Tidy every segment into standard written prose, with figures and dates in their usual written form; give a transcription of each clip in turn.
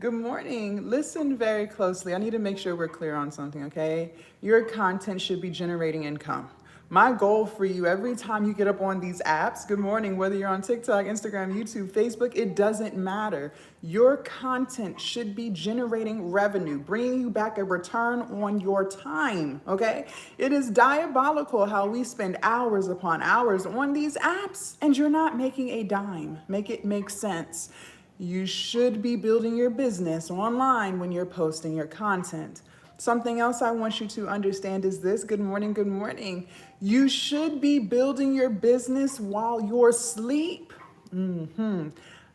Good morning. Listen very closely. I need to make sure we're clear on something, okay? Your content should be generating income. My goal for you every time you get up on these apps, good morning, whether you're on TikTok, Instagram, YouTube, Facebook, it doesn't matter. Your content should be generating revenue, bringing you back a return on your time, okay? It is diabolical how we spend hours upon hours on these apps and you're not making a dime. Make it make sense. You should be building your business online when you're posting your content. Something else I want you to understand is this. Good morning, good morning. You should be building your business while you're asleep. I'm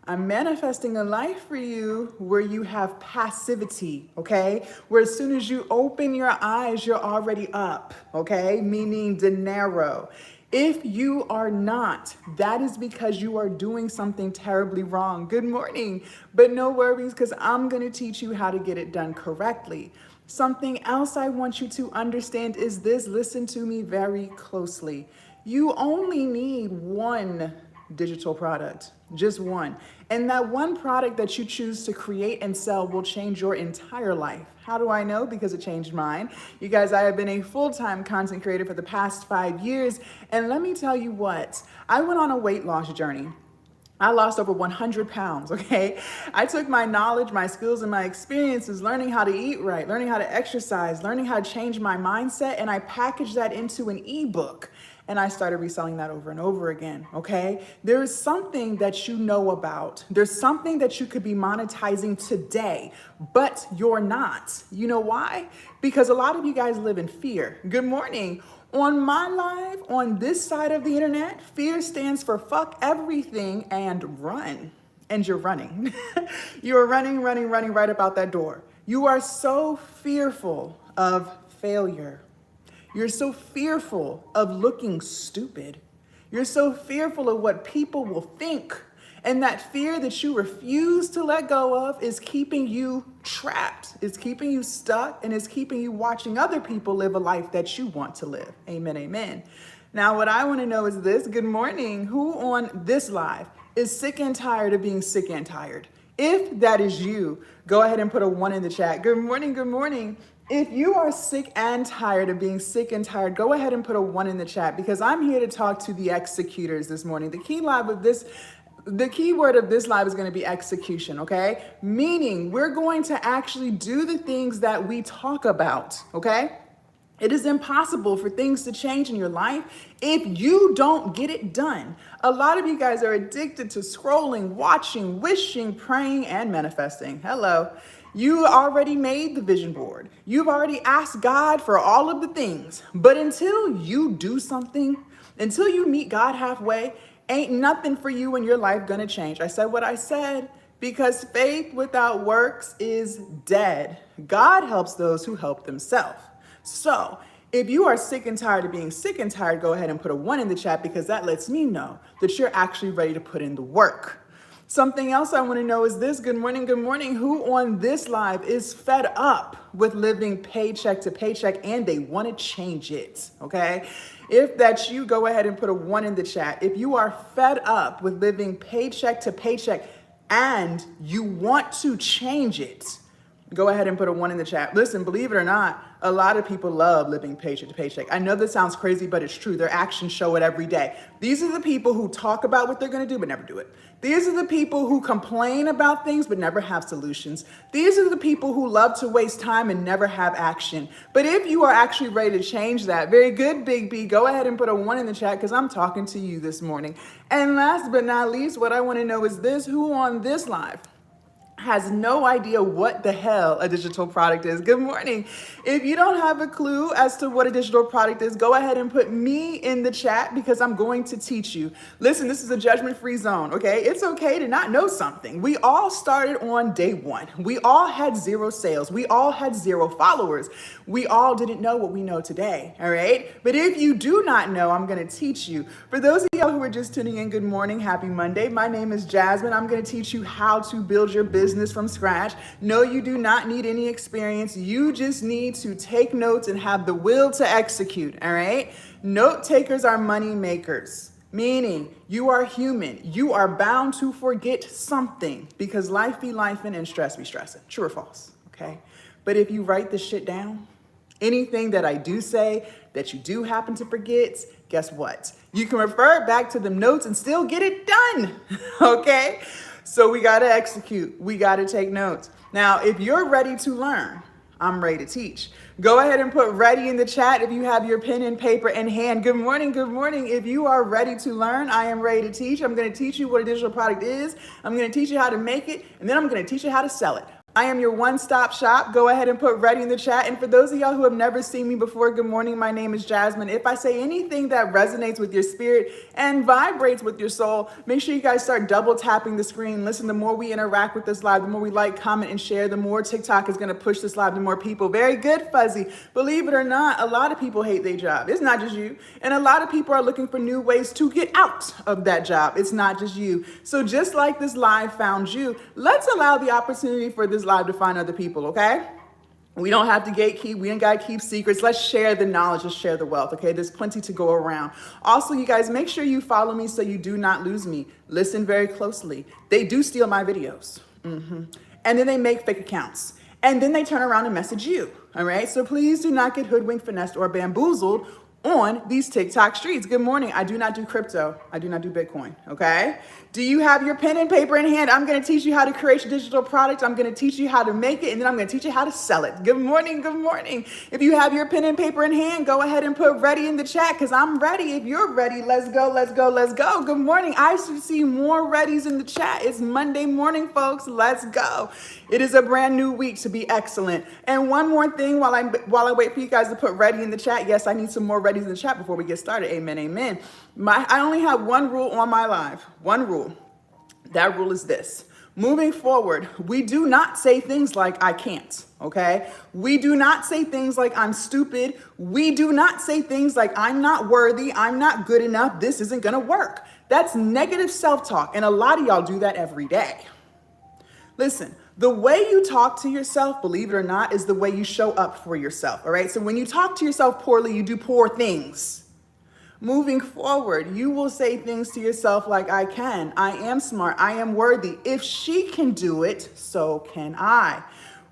manifesting a life for you where you have passivity, okay? Where as soon as you open your eyes, you're already up, okay? Meaning dinero. If you are not, that is because you are doing something terribly wrong. Good morning, but no worries, because I'm going to teach you how to get it done correctly. Something else I want you to understand is this. Listen to me very closely. You only need one digital product, just one. And that one product that you choose to create and sell will change your entire life. How do I know? Because it changed mine. You guys, I have been a full-time content creator for the past 5 years. And let me tell you what, I went on a weight loss journey. I lost over 100 pounds, okay? I took my knowledge, my skills, and my experiences, learning how to eat right, learning how to exercise, learning how to change my mindset, and I packaged that into an ebook. And I started reselling that over and over again, okay? There is something that you know about. There's something that you could be monetizing today, but you're not. You know why? Because a lot of you guys live in fear. Good morning. On my live, on this side of the internet, fear stands for fuck everything and run. And you're running. You're running right about that door. You are so fearful of failure. You're so fearful of looking stupid. You're so fearful of what people will think. And that fear that you refuse to let go of is keeping you trapped. It's keeping you stuck and it's keeping you watching other people live a life that you want to live. Amen, amen. Now, what I want to know is this. Good morning. Who on this live is sick and tired of being sick and tired? If that is you, go ahead and put a 1 in the chat. Good morning, good morning. If you are sick and tired of being sick and tired, go ahead and put a 1 in the chat because I'm here to talk to the executors this morning. The key word of this live is going to be execution, okay? Meaning we're going to actually do the things that we talk about, okay? It is impossible for things to change in your life if you don't get it done. A lot of you guys are addicted to scrolling, watching, wishing, praying, and manifesting. Hello. You already made the vision board. You've already asked God for all of the things. But until you do something, until you meet God halfway, ain't nothing for you in your life gonna change. I said what I said because faith without works is dead. God helps those who help themselves. So if you are sick and tired of being sick and tired, go ahead and put a 1 in the chat because that lets me know that you're actually ready to put in the work. Something else I want to know is this. Good morning, good morning. Who on this live is fed up with living paycheck to paycheck and they want to change it, okay? If that's you, go ahead and put a 1 in the chat. If you are fed up with living paycheck to paycheck and you want to change it, go ahead and put a 1 in the chat. Listen, believe it or not, a lot of people love living paycheck to paycheck. I know this sounds crazy, but it's true. Their actions show it every day. These are the people who talk about what they're going to do, but never do it. These are the people who complain about things, but never have solutions. These are the people who love to waste time and never have action. But if you are actually ready to change that, very good, Big B, go ahead and put a 1 in the chat because I'm talking to you this morning. And last but not least, what I want to know is this. Who on this live has no idea what the hell a digital product is? Good morning. If you don't have a clue as to what a digital product is, go ahead and put me in the chat because I'm going to teach you. Listen, this is a judgment-free zone, okay? It's okay to not know something. We all started on day 1. We all had 0 sales. We all had 0 followers. We all didn't know what we know today, all right? But if you do not know, I'm going to teach you. For those of y'all who are just tuning in, good morning, happy Monday. My name is Jasmine. I'm going to teach you how to build your business from scratch. No, you do not need any experience. You just need to take notes and have the will to execute, all right? Note takers are money makers. Meaning you are human. You are bound to forget something because life be lifing and stress be stressing. True or false? Okay. But if you write this shit down, anything that I do say that you do happen to forget, guess what? You can refer back to the notes and still get it done. Okay. So we got to execute. We got to take notes. Now, if you're ready to learn, I'm ready to teach. Go ahead and put ready in the chat if you have your pen and paper in hand. Good morning, good morning. If you are ready to learn, I am ready to teach. I'm going to teach you what a digital product is. I'm going to teach you how to make it, and then I'm going to teach you how to sell it. I am your one-stop shop. Go ahead and put ready in the chat. And for those of y'all who have never seen me before, good morning. My name is Jasmine. If I say anything that resonates with your spirit and vibrates with your soul, make sure you guys start double tapping the screen. Listen, the more we interact with this live, the more we like, comment, and share, the more TikTok is going to push this live to more people. Very good, Fuzzy. Believe it or not, a lot of people hate their job. It's not just you. And a lot of people are looking for new ways to get out of that job. It's not just you. So just like this live found you, let's allow the opportunity for this live to find other people, okay? We don't have to gatekeep. We ain't got to keep secrets. Let's share the knowledge. Let's share the wealth, okay? There's plenty to go around. Also, you guys, make sure you follow me so you do not lose me. Listen very closely. They do steal my videos. And then they make fake accounts. And then they turn around and message you, all right? So please do not get hoodwinked, finessed, or bamboozled on these TikTok streets. Good morning. I do not do crypto. I do not do Bitcoin, okay? Do you have your pen and paper in hand? I'm going to teach you how to create your digital product. I'm going to teach you how to make it, and then I'm going to teach you how to sell it. Good morning. Good morning. If you have your pen and paper in hand, go ahead and put ready in the chat because I'm ready. If you're ready, let's go, let's go, let's go. Good morning. I should see more readies in the chat. It's Monday morning, folks. Let's go. It is a brand new week to be excellent. And one more thing while I wait for you guys to put ready in the chat. Yes, I need some more readies in the chat before we get started. Amen, amen. I only have one rule on my live. One rule. That rule is this. Moving forward, we do not say things like I can't, okay? We do not say things like I'm stupid. We do not say things like I'm not worthy, I'm not good enough, this isn't gonna work. That's negative self-talk, and a lot of y'all do that every day. Listen, the way you talk to yourself, believe it or not, is the way you show up for yourself, all right? So when you talk to yourself poorly, you do poor things. Moving forward, you will say things to yourself like, I can, I am smart, I am worthy. If she can do it, so can I.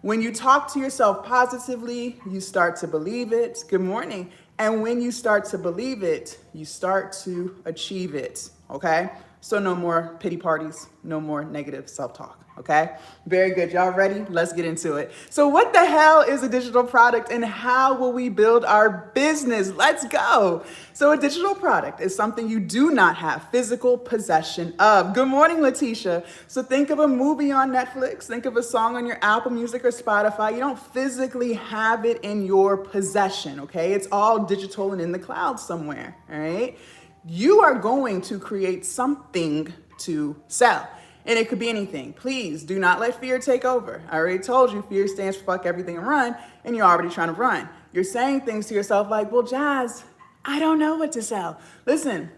When you talk to yourself positively, you start to believe it. Good morning. And when you start to believe it, you start to achieve it, okay? So no more pity parties, no more negative self-talk. Okay, very good. Y'all ready? Let's get into it. So what the hell is a digital product and how will we build our business? Let's go. So a digital product is something you do not have physical possession of. Good morning, Letitia. So think of a movie on Netflix. Think of a song on your Apple Music or Spotify. You don't physically have it in your possession, okay? It's all digital and in the cloud somewhere, all right? You are going to create something to sell. And it could be anything. Please do not let fear take over. I already told you fear stands for fuck everything and run, and you're already trying to run. You're saying things to yourself like, well, Jazz, I don't know what to sell. Listen,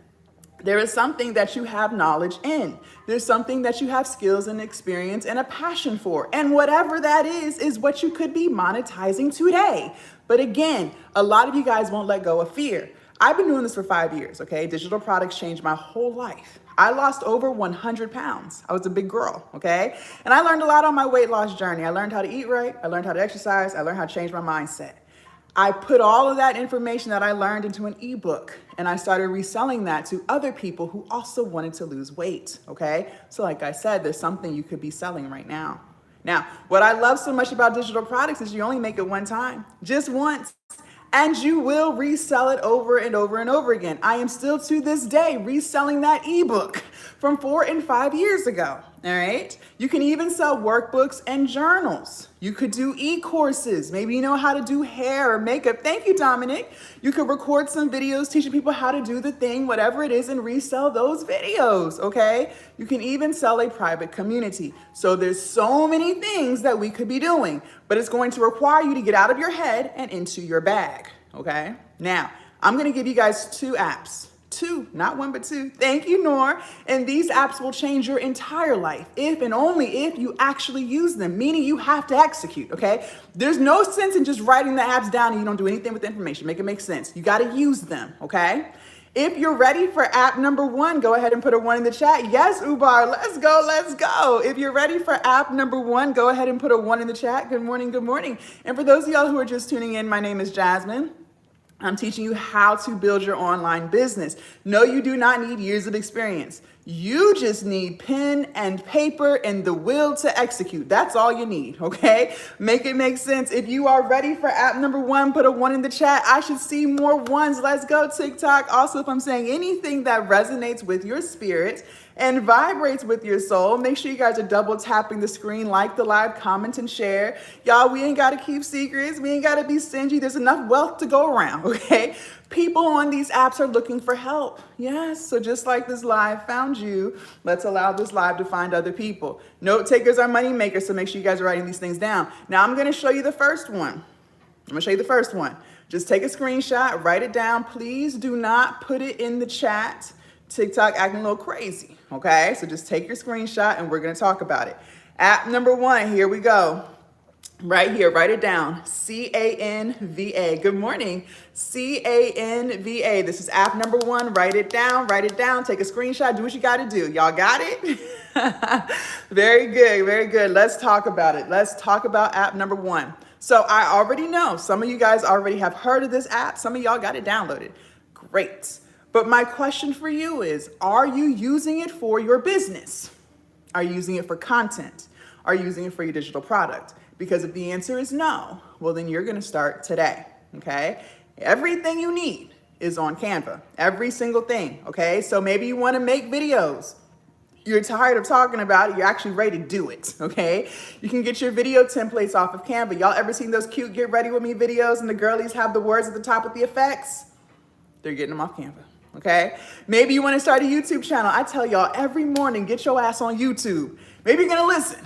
there is something that you have knowledge in. There's something that you have skills and experience and a passion for. And whatever that is what you could be monetizing today. But again, a lot of you guys won't let go of fear. I've been doing this for 5 years, okay? Digital products changed my whole life. I lost over 100 pounds. I was a big girl, okay? And I learned a lot on my weight loss journey. I learned how to eat right. I learned how to exercise. I learned how to change my mindset. I put all of that information that I learned into an ebook, and I started reselling that to other people who also wanted to lose weight, okay? So like I said, there's something you could be selling right now. Now, what I love so much about digital products is you only make it one time, just once. And you will resell it over and over and over again. I am still to this day reselling that ebook from 4 and 5 years ago. All right. You can even sell workbooks and journals. You could do e-courses. Maybe you know how to do hair or makeup. Thank you, Dominic. You could record some videos teaching people how to do the thing, whatever it is, and resell those videos. Okay. You can even sell a private community. So there's so many things that we could be doing, but it's going to require you to get out of your head and into your bag. Okay. Now I'm going to give you guys 2 apps. 2, not 1, but 2. Thank you, Noor. And these apps will change your entire life if and only if you actually use them, meaning you have to execute, okay? There's no sense in just writing the apps down and you don't do anything with the information. Make it make sense. You got to use them, okay? If you're ready for app number 1, go ahead and put a 1 in the chat. Yes, Ubar, let's go, let's go. If you're ready for app number 1, go ahead and put a 1 in the chat. Good morning, good morning. And for those of y'all who are just tuning in, my name is Jasmine. I'm teaching you how to build your online business. No, you do not need years of experience. You just need pen and paper and the will to execute. That's all you need, okay? Make it make sense. If you are ready for app number 1, put a 1 in the chat. I should see more 1s. Let's go, TikTok. Also, if I'm saying anything that resonates with your spirit and vibrates with your soul, make sure you guys are double tapping the screen, like the live, comment, and share. Y'all, we ain't got to keep secrets. We ain't got to be stingy. There's enough wealth to go around, okay? People on these apps are looking for help. Yes, so just like this live found you, let's allow this live to find other people. Note takers are money makers, so make sure you guys are writing these things down. Now I'm going to show you the first one. Just take a screenshot, write it down. Please do not put it in the chat. TikTok acting a little crazy, okay? So just take your screenshot and we're going to talk about it. App number 1, here we go. Right here, write it down. Canva. Good morning. Canva. This is app number 1. Write it down. Take a screenshot. Do what you got to do. Y'all got it? Very good. Very good. Let's talk about it. Let's talk about app number 1. So I already know some of you guys already have heard of this app. Some of y'all got it downloaded. Great. But my question for you is, are you using it for your business? Are you using it for content? Are you using it for your digital product? Because if the answer is no, well, then you're going to start today, okay? Everything you need is on Canva, every single thing, okay? So maybe you want to make videos. You're tired of talking about it. You're actually ready to do it, okay? You can get your video templates off of Canva. Y'all ever seen those cute Get Ready With Me videos and the girlies have the words at the top with the effects? They're getting them off Canva. Okay, maybe you want to start a YouTube channel. I tell y'all every morning, get your ass on YouTube. Maybe you're gonna listen.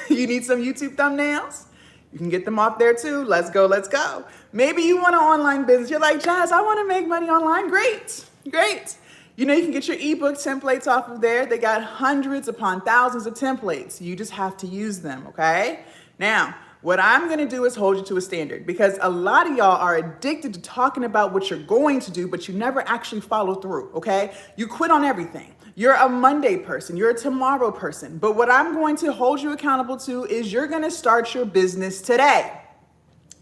You need some YouTube thumbnails? You can get them off there too. Let's go, let's go. Maybe you want an online business. You're like, Jazz, I want to make money online. Great, great. You know, you can get your ebook templates off of there. They got hundreds upon thousands of templates. You just have to use them, okay? Now, what I'm going to do is hold you to a standard, because a lot of y'all are addicted to talking about what you're going to do, but you never actually follow through, okay? You quit on everything. You're a Monday person. You're a tomorrow person. But what I'm going to hold you accountable to is you're going to start your business today,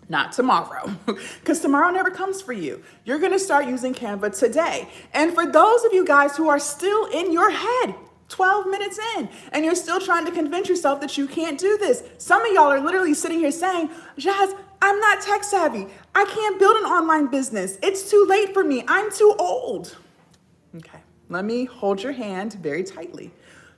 not tomorrow, because tomorrow never comes for you. You're going to start using Canva today. And for those of you guys who are still in your head, 12 minutes in, and you're still trying to convince yourself that you can't do this. Some of y'all are literally sitting here saying, Jazz, I'm not tech savvy. I can't build an online business. It's too late for me. I'm too old. Okay, let me hold your hand very tightly.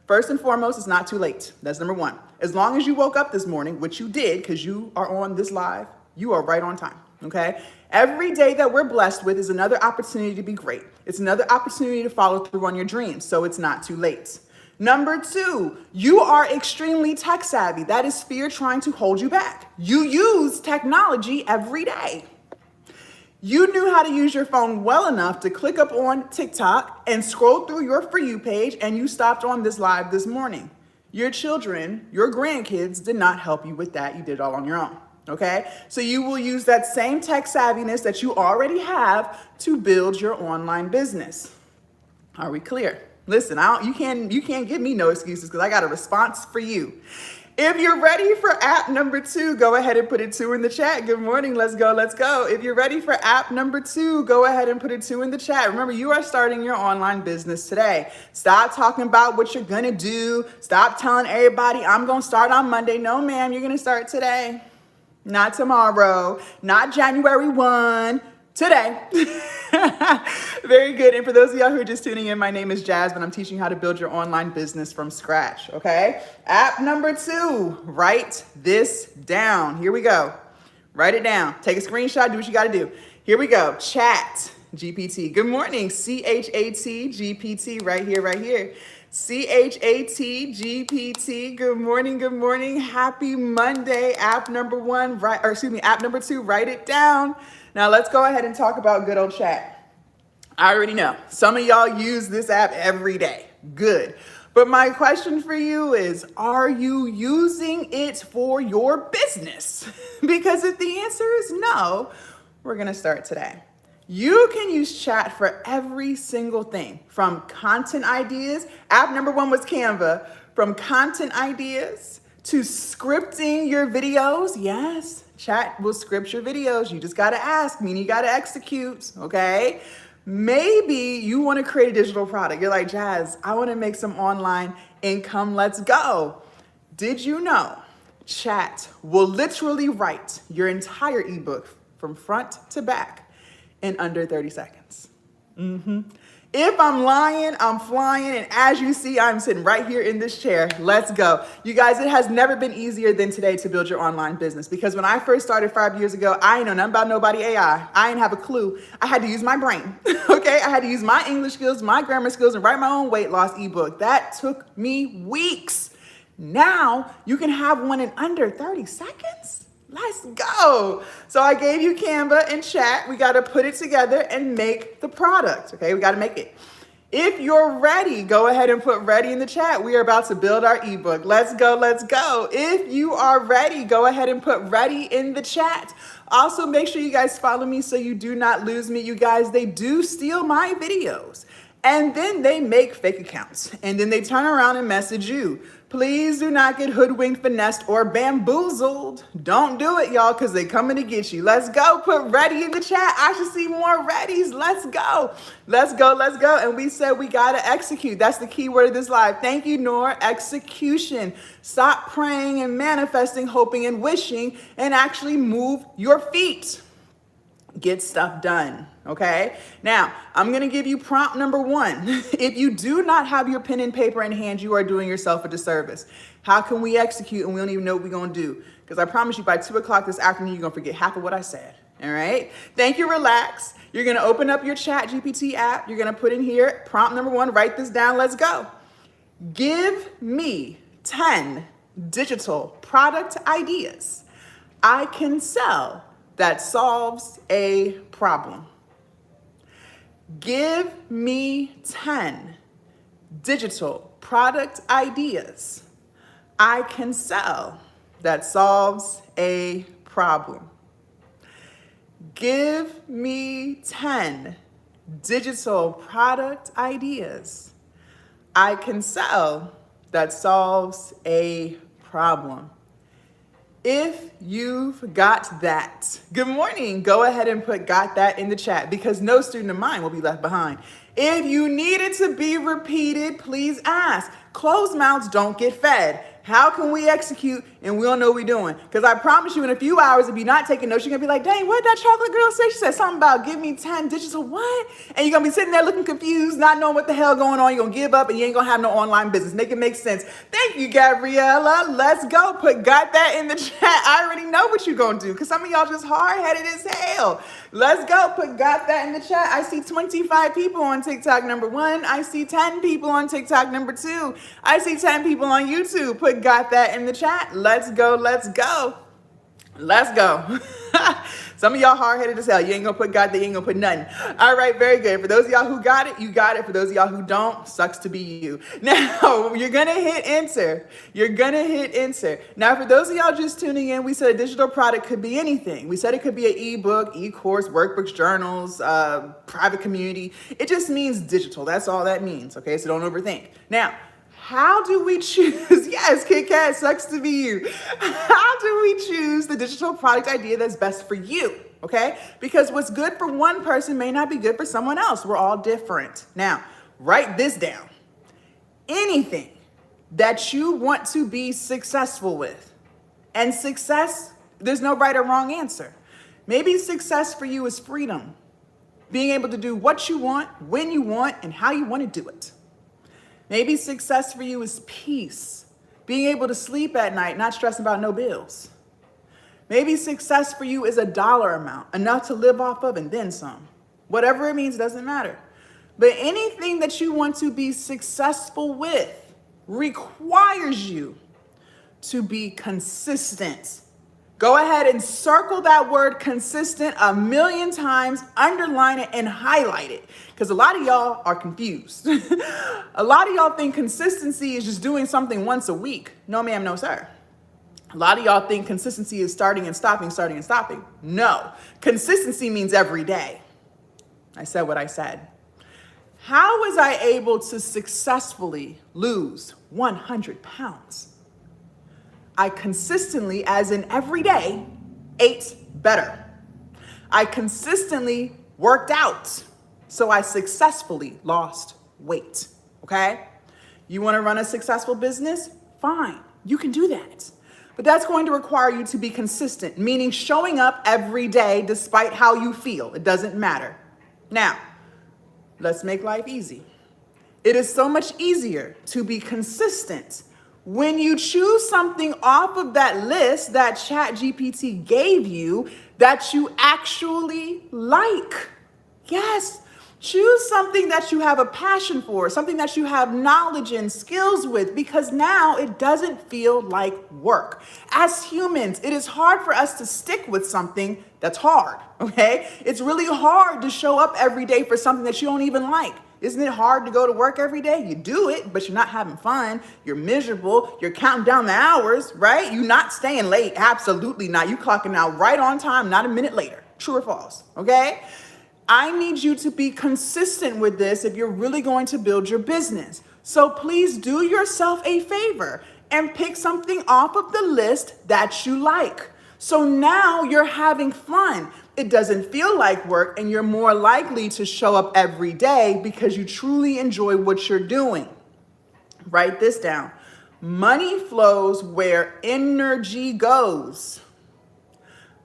First and foremost, it's not too late. That's number 1. As long as you woke up this morning, which you did because you are on this live, you are right on time, okay? Every day that we're blessed with is another opportunity to be great. It's another opportunity to follow through on your dreams, so it's not too late. Number 2, you are extremely tech savvy. That is fear trying to hold you back. You use technology every day. You knew how to use your phone well enough to click up on TikTok and scroll through your For You page, and you stopped on this live this morning. Your children, your grandkids did not help you with that. You did it all on your own. Okay, so you will use that same tech savviness that you already have to build your online business. Are we clear? Listen, you can't give me no excuses, because I got a response for you. If you're ready for app number 2, go ahead and put a 2 in the chat. Good morning, let's go, let's go. If you're ready for app number 2, go ahead and put a 2 in the chat. Remember, you are starting your online business today. Stop talking about what you're gonna do. Stop telling everybody, I'm gonna start on Monday. No, ma'am, you're gonna start today. Not tomorrow, not January 1, today. Very good. And for those of y'all who are just tuning in, my name is Jasmine. I'm teaching you how to build your online business from scratch, okay? App number 2, write this down. Here we go. Write it down. Take a screenshot, do what you got to do. Here we go. Chat GPT. Good morning. CHAT GPT right here, right here. CHAT GPT. Good morning. Good morning. Happy Monday. App number 1, app number 2, write it down. Now let's go ahead and talk about good old chat. I already know some of y'all use this app every day. Good. But my question for you is, are you using it for your business? Because if the answer is no, we're going to start today. You can use chat for every single thing, from content ideas. App number one was Canva. From content ideas to scripting your videos. Yes, chat will script your videos. You just got to ask, meaning you got to execute, okay? Maybe you want to create a digital product. You're like, Jazz, I want to make some online income. Let's go. Did you know chat will literally write your entire ebook from front to back in under 30 seconds? If I'm lying, I'm flying. And as you see, I'm sitting right here in this chair. Let's go. You guys, it has never been easier than today to build your online business, because when I first started 5 years ago, I ain't know nothing about nobody AI. I didn't have a clue. I had to use my brain, okay? I had to use my English skills, my grammar skills, and write my own weight loss ebook. That took me weeks. Now you can have one in under 30 seconds. Let's go. So I gave you Canva and chat. We got to put it together and make the product. Okay, we got to make it. If you're ready, go ahead and put ready in the chat. We are about to build our ebook. Let's go. Let's go. If you are ready, go ahead and put ready in the chat. Also, make sure you guys follow me so you do not lose me. You guys, they do steal my videos, and then they make fake accounts, and then they turn around and message you. Please do not get hoodwinked, finessed, or bamboozled. Don't do it, y'all, because they're coming to get you. Let's go. Put ready in the chat. I should see more readies. Let's go. Let's go. Let's go. And we said we got to execute. That's the key word of this live. Thank you, Noor. Execution. Stop praying and manifesting, hoping and wishing, and actually move your feet. Get stuff done. Okay. Now I'm going to give you prompt number one. If you do not have your pen and paper in hand, you are doing yourself a disservice. How can we execute and we don't even know what we're going to do? Because I promise you by 2 o'clock this afternoon, you're going to forget half of what I said. All right. Thank you. Relax. You're going to open up your chat GPT app. You're going to put in here prompt number one. Write this down. Let's go. Give me 10 digital product ideas I can sell that solves a problem. Give me 10 digital product ideas I can sell that solves a problem. Give me 10 digital product ideas I can sell that solves a problem. If you've got that, good morning. Go ahead and put got that in the chat, because no student of mine will be left behind. If you need it to be repeated, please ask. Closed mouths don't get fed. How can we execute and we don't know what we're doing? Because I promise you in a few hours, if you're not taking notes, you're going to be like, dang, what did that chocolate girl say? She said something about give me 10 digital what? And you're going to be sitting there looking confused, not knowing what the hell going on. You're going to give up and you ain't going to have no online business. Make it make sense. Thank you, Gabriella. Let's go. Put got that in the chat. I already know what you're going to do because some of y'all just hard-headed as hell. Let's go. Put got that in the chat. I see 25 people on TikTok number one. I see 10 people on TikTok number two. I see 10 people on YouTube. Put got that in the chat. Let's go. Let's go. Let's go. Some of y'all hard-headed as hell. You ain't gonna put got that, you ain't gonna put nothing. All right, very good. For those of y'all who got it, you got it. For those of y'all who don't, sucks to be you. Now, you're gonna hit enter. You're gonna hit enter. Now, for those of y'all just tuning in, we said a digital product could be anything. We said it could be an ebook, e-course, workbooks, journals, private community. It just means digital. That's all that means, okay? So don't overthink. Now, how do we choose? Yes, Kit Kat, sucks to be you. How do we choose the digital product idea that's best for you? Okay? Because what's good for one person may not be good for someone else. We're all different. Now, write this down. Anything that you want to be successful with. And success, there's no right or wrong answer. Maybe success for you is freedom. Being able to do what you want, when you want, and how you want to do it. Maybe success for you is peace, being able to sleep at night, not stressing about no bills. Maybe success for you is a dollar amount, enough to live off of and then some. Whatever it means, doesn't matter. But anything that you want to be successful with requires you to be consistent. Go ahead and circle that word consistent 1,000,000 times, underline it and highlight it. Because a lot of y'all are confused. A lot of y'all think consistency is just doing something once a week. No, ma'am, no, sir. A lot of y'all think consistency is starting and stopping, starting and stopping. No, consistency means every day. I said what I said. How was I able to successfully lose 100 pounds? I consistently, as in every day, ate better. I consistently worked out, so I successfully lost weight, okay? You wanna run a successful business? Fine, you can do that. But that's going to require you to be consistent, meaning showing up every day despite how you feel. It doesn't matter. Now, let's make life easy. It is so much easier to be consistent when you choose something off of that list that ChatGPT gave you that you actually like. Yes, choose something that you have a passion for, something that you have knowledge and skills with, because now it doesn't feel like work. As humans, it is hard for us to stick with something that's hard, okay? It's really hard to show up every day for something that you don't even like. Isn't it hard to go to work every day? You do it, but you're not having fun. You're miserable. You're counting down the hours, right? You're not staying late. Absolutely not. You clocking out right on time, not a minute later. True or false, okay? I need you to be consistent with this if you're really going to build your business. So please do yourself a favor and pick something off of the list that you like. So now you're having fun. It doesn't feel like work, and you're more likely to show up every day because you truly enjoy what you're doing. Write this down. Money flows where energy goes.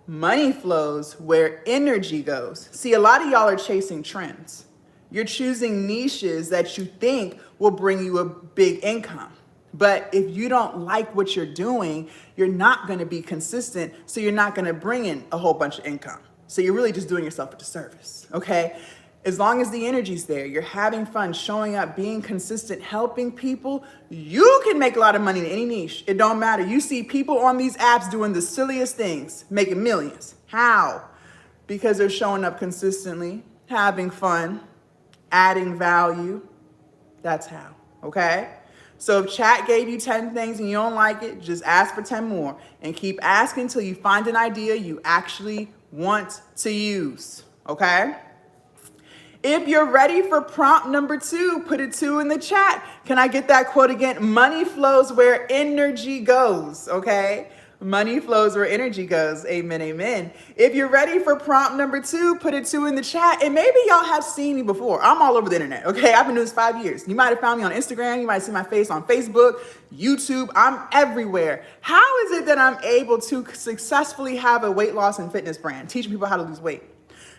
Money flows where energy goes. See, a lot of y'all are chasing trends. You're choosing niches that you think will bring you a big income. But if you don't like what you're doing, you're not going to be consistent, so you're not going to bring in a whole bunch of income. So you're really just doing yourself a disservice, okay? As long as the energy's there, you're having fun, showing up, being consistent, helping people, you can make a lot of money in any niche. It don't matter. You see people on these apps doing the silliest things, making millions. How? Because they're showing up consistently, having fun, adding value. That's how, okay? So if chat gave you 10 things and you don't like it, just ask for 10 more and keep asking until you find an idea you actually want to use, okay? If you're ready for prompt number 2, put a 2 in the chat. Can I get that quote again? Money flows where energy goes, okay? Money flows where energy goes. Amen, amen. If you're ready for prompt number 2, put a 2 in the chat. And maybe y'all have seen me before. I'm all over the internet, okay? I've been doing this 5 years. You might have found me on Instagram. You might have seen my face on Facebook, YouTube. I'm everywhere. How is it that I'm able to successfully have a weight loss and fitness brand, teaching people how to lose weight?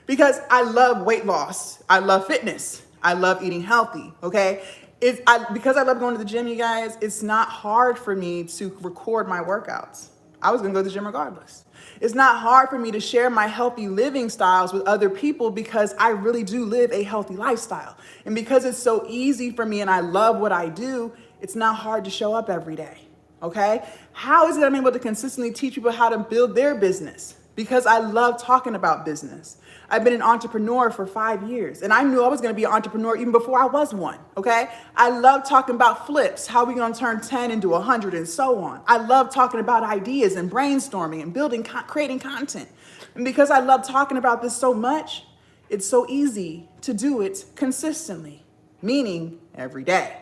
Because I love weight loss. I love fitness. I love eating healthy, okay? Because I love going to the gym, you guys, it's not hard for me to record my workouts. I was gonna go to the gym regardless. It's not hard for me to share my healthy living styles with other people because I really do live a healthy lifestyle. And because it's so easy for me and I love what I do, it's not hard to show up every day, okay? How is it I'm able to consistently teach people how to build their business? Because I love talking about business. I've been an entrepreneur for 5 years, and I knew I was gonna be an entrepreneur even before I was one, okay? I love talking about flips, how we gonna turn 10 into 100 and so on. I love talking about ideas and brainstorming and building, creating content. And because I love talking about this so much, it's so easy to do it consistently, meaning every day,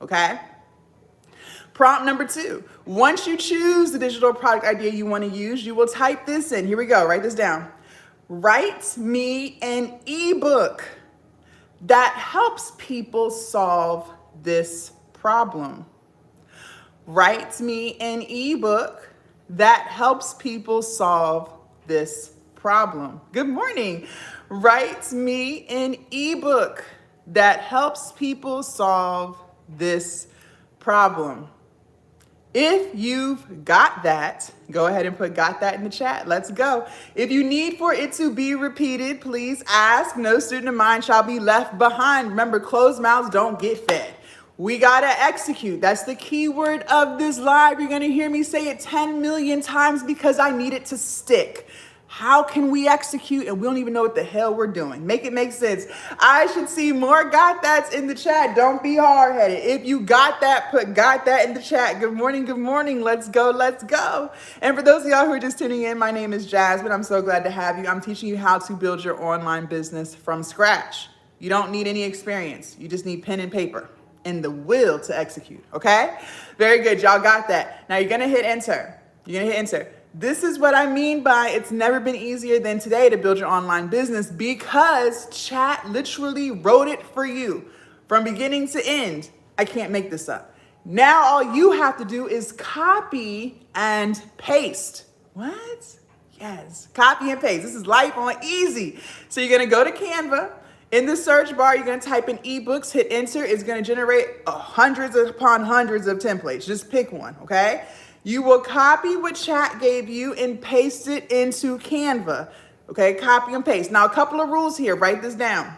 okay? Prompt number 2, once you choose the digital product idea you wanna use, you will type this in. Here we go, write this down. Write me an ebook that helps people solve this problem. Write me an ebook that helps people solve this problem. Good morning. Write me an ebook that helps people solve this problem. If you've got that, go ahead and put got that in the chat. Let's go. If you need for it to be repeated, please ask. No student of mine shall be left behind. Remember, closed mouths don't get fed. We got to execute. That's the key word of this live. You're going to hear me say it 10 million times because I need it to stick. How can we execute and we don't even know what the hell we're doing? Make it make sense. I should see more got that's in the chat. Don't be hard-headed. If you got that, put got that in the chat. Good morning, good morning. Let's go, let's go. And for those of y'all who are just tuning in, my name is Jasmine. I'm so glad to have you. I'm teaching you how to build your online business from scratch. You don't need any experience. You just need pen and paper and the will to execute, okay? Very good, y'all got that. Now you're gonna hit enter. You're gonna hit enter. This is what I mean by it's never been easier than today to build your online business, because chat literally wrote it for you from beginning to end. I can't make this up. Now all you have to do is copy and paste. What? Yes, copy and paste. This is life on easy. So you're gonna go to Canva. In the search bar, you're gonna type in ebooks, hit enter. It's gonna generate hundreds upon hundreds of templates. Just pick one, okay? You will copy what chat gave you and paste it into Canva. Okay, copy and paste. Now, a couple of rules here, write this down.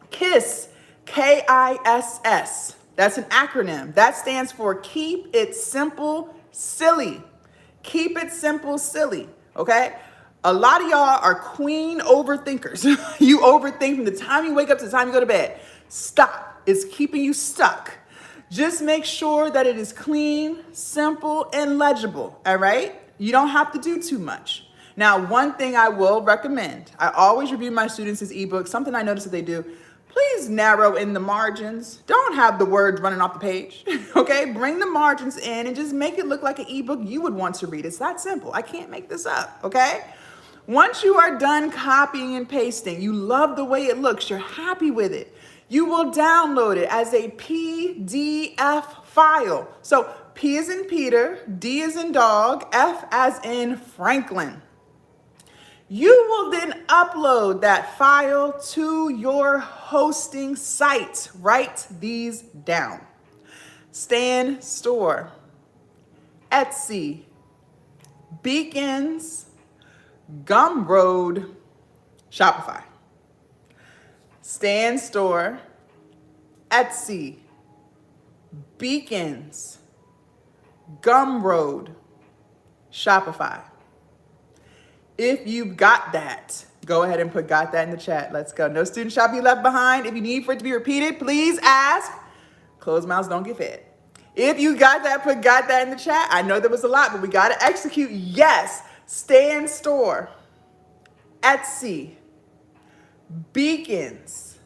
KISS, K-I-S-S, that's an acronym. That stands for Keep It Simple, Silly. Keep it simple, silly, okay? A lot of y'all are queen overthinkers. You overthink from the time you wake up to the time you go to bed. Stop, it's keeping you stuck. Just make sure that it is clean, simple, and legible, all right? You don't have to do too much. Now, one thing I will recommend, I always review my students' ebooks, something I notice that they do, please narrow in the margins. Don't have the words running off the page, okay? Bring the margins in and just make it look like an ebook you would want to read. It's that simple. I can't make this up, okay? Once you are done copying and pasting, you love the way it looks, you're happy with it, you will download it as a PDF file. So P as in Peter, D as in dog, F as in Franklin. You will then upload that file to your hosting site. Write these down. Stan Store, Etsy, Beacons, Gumroad, Shopify. Stan Store, Etsy, Beacons, Gumroad, Shopify. If you've got that, go ahead and put got that in the chat. Let's go. No student shall be left behind. If you need for it to be repeated, please ask. Closed mouths don't get fed. If you got that, put got that in the chat. I know there was a lot, but we got to execute. Yes, Stan Store, Etsy, Beacons,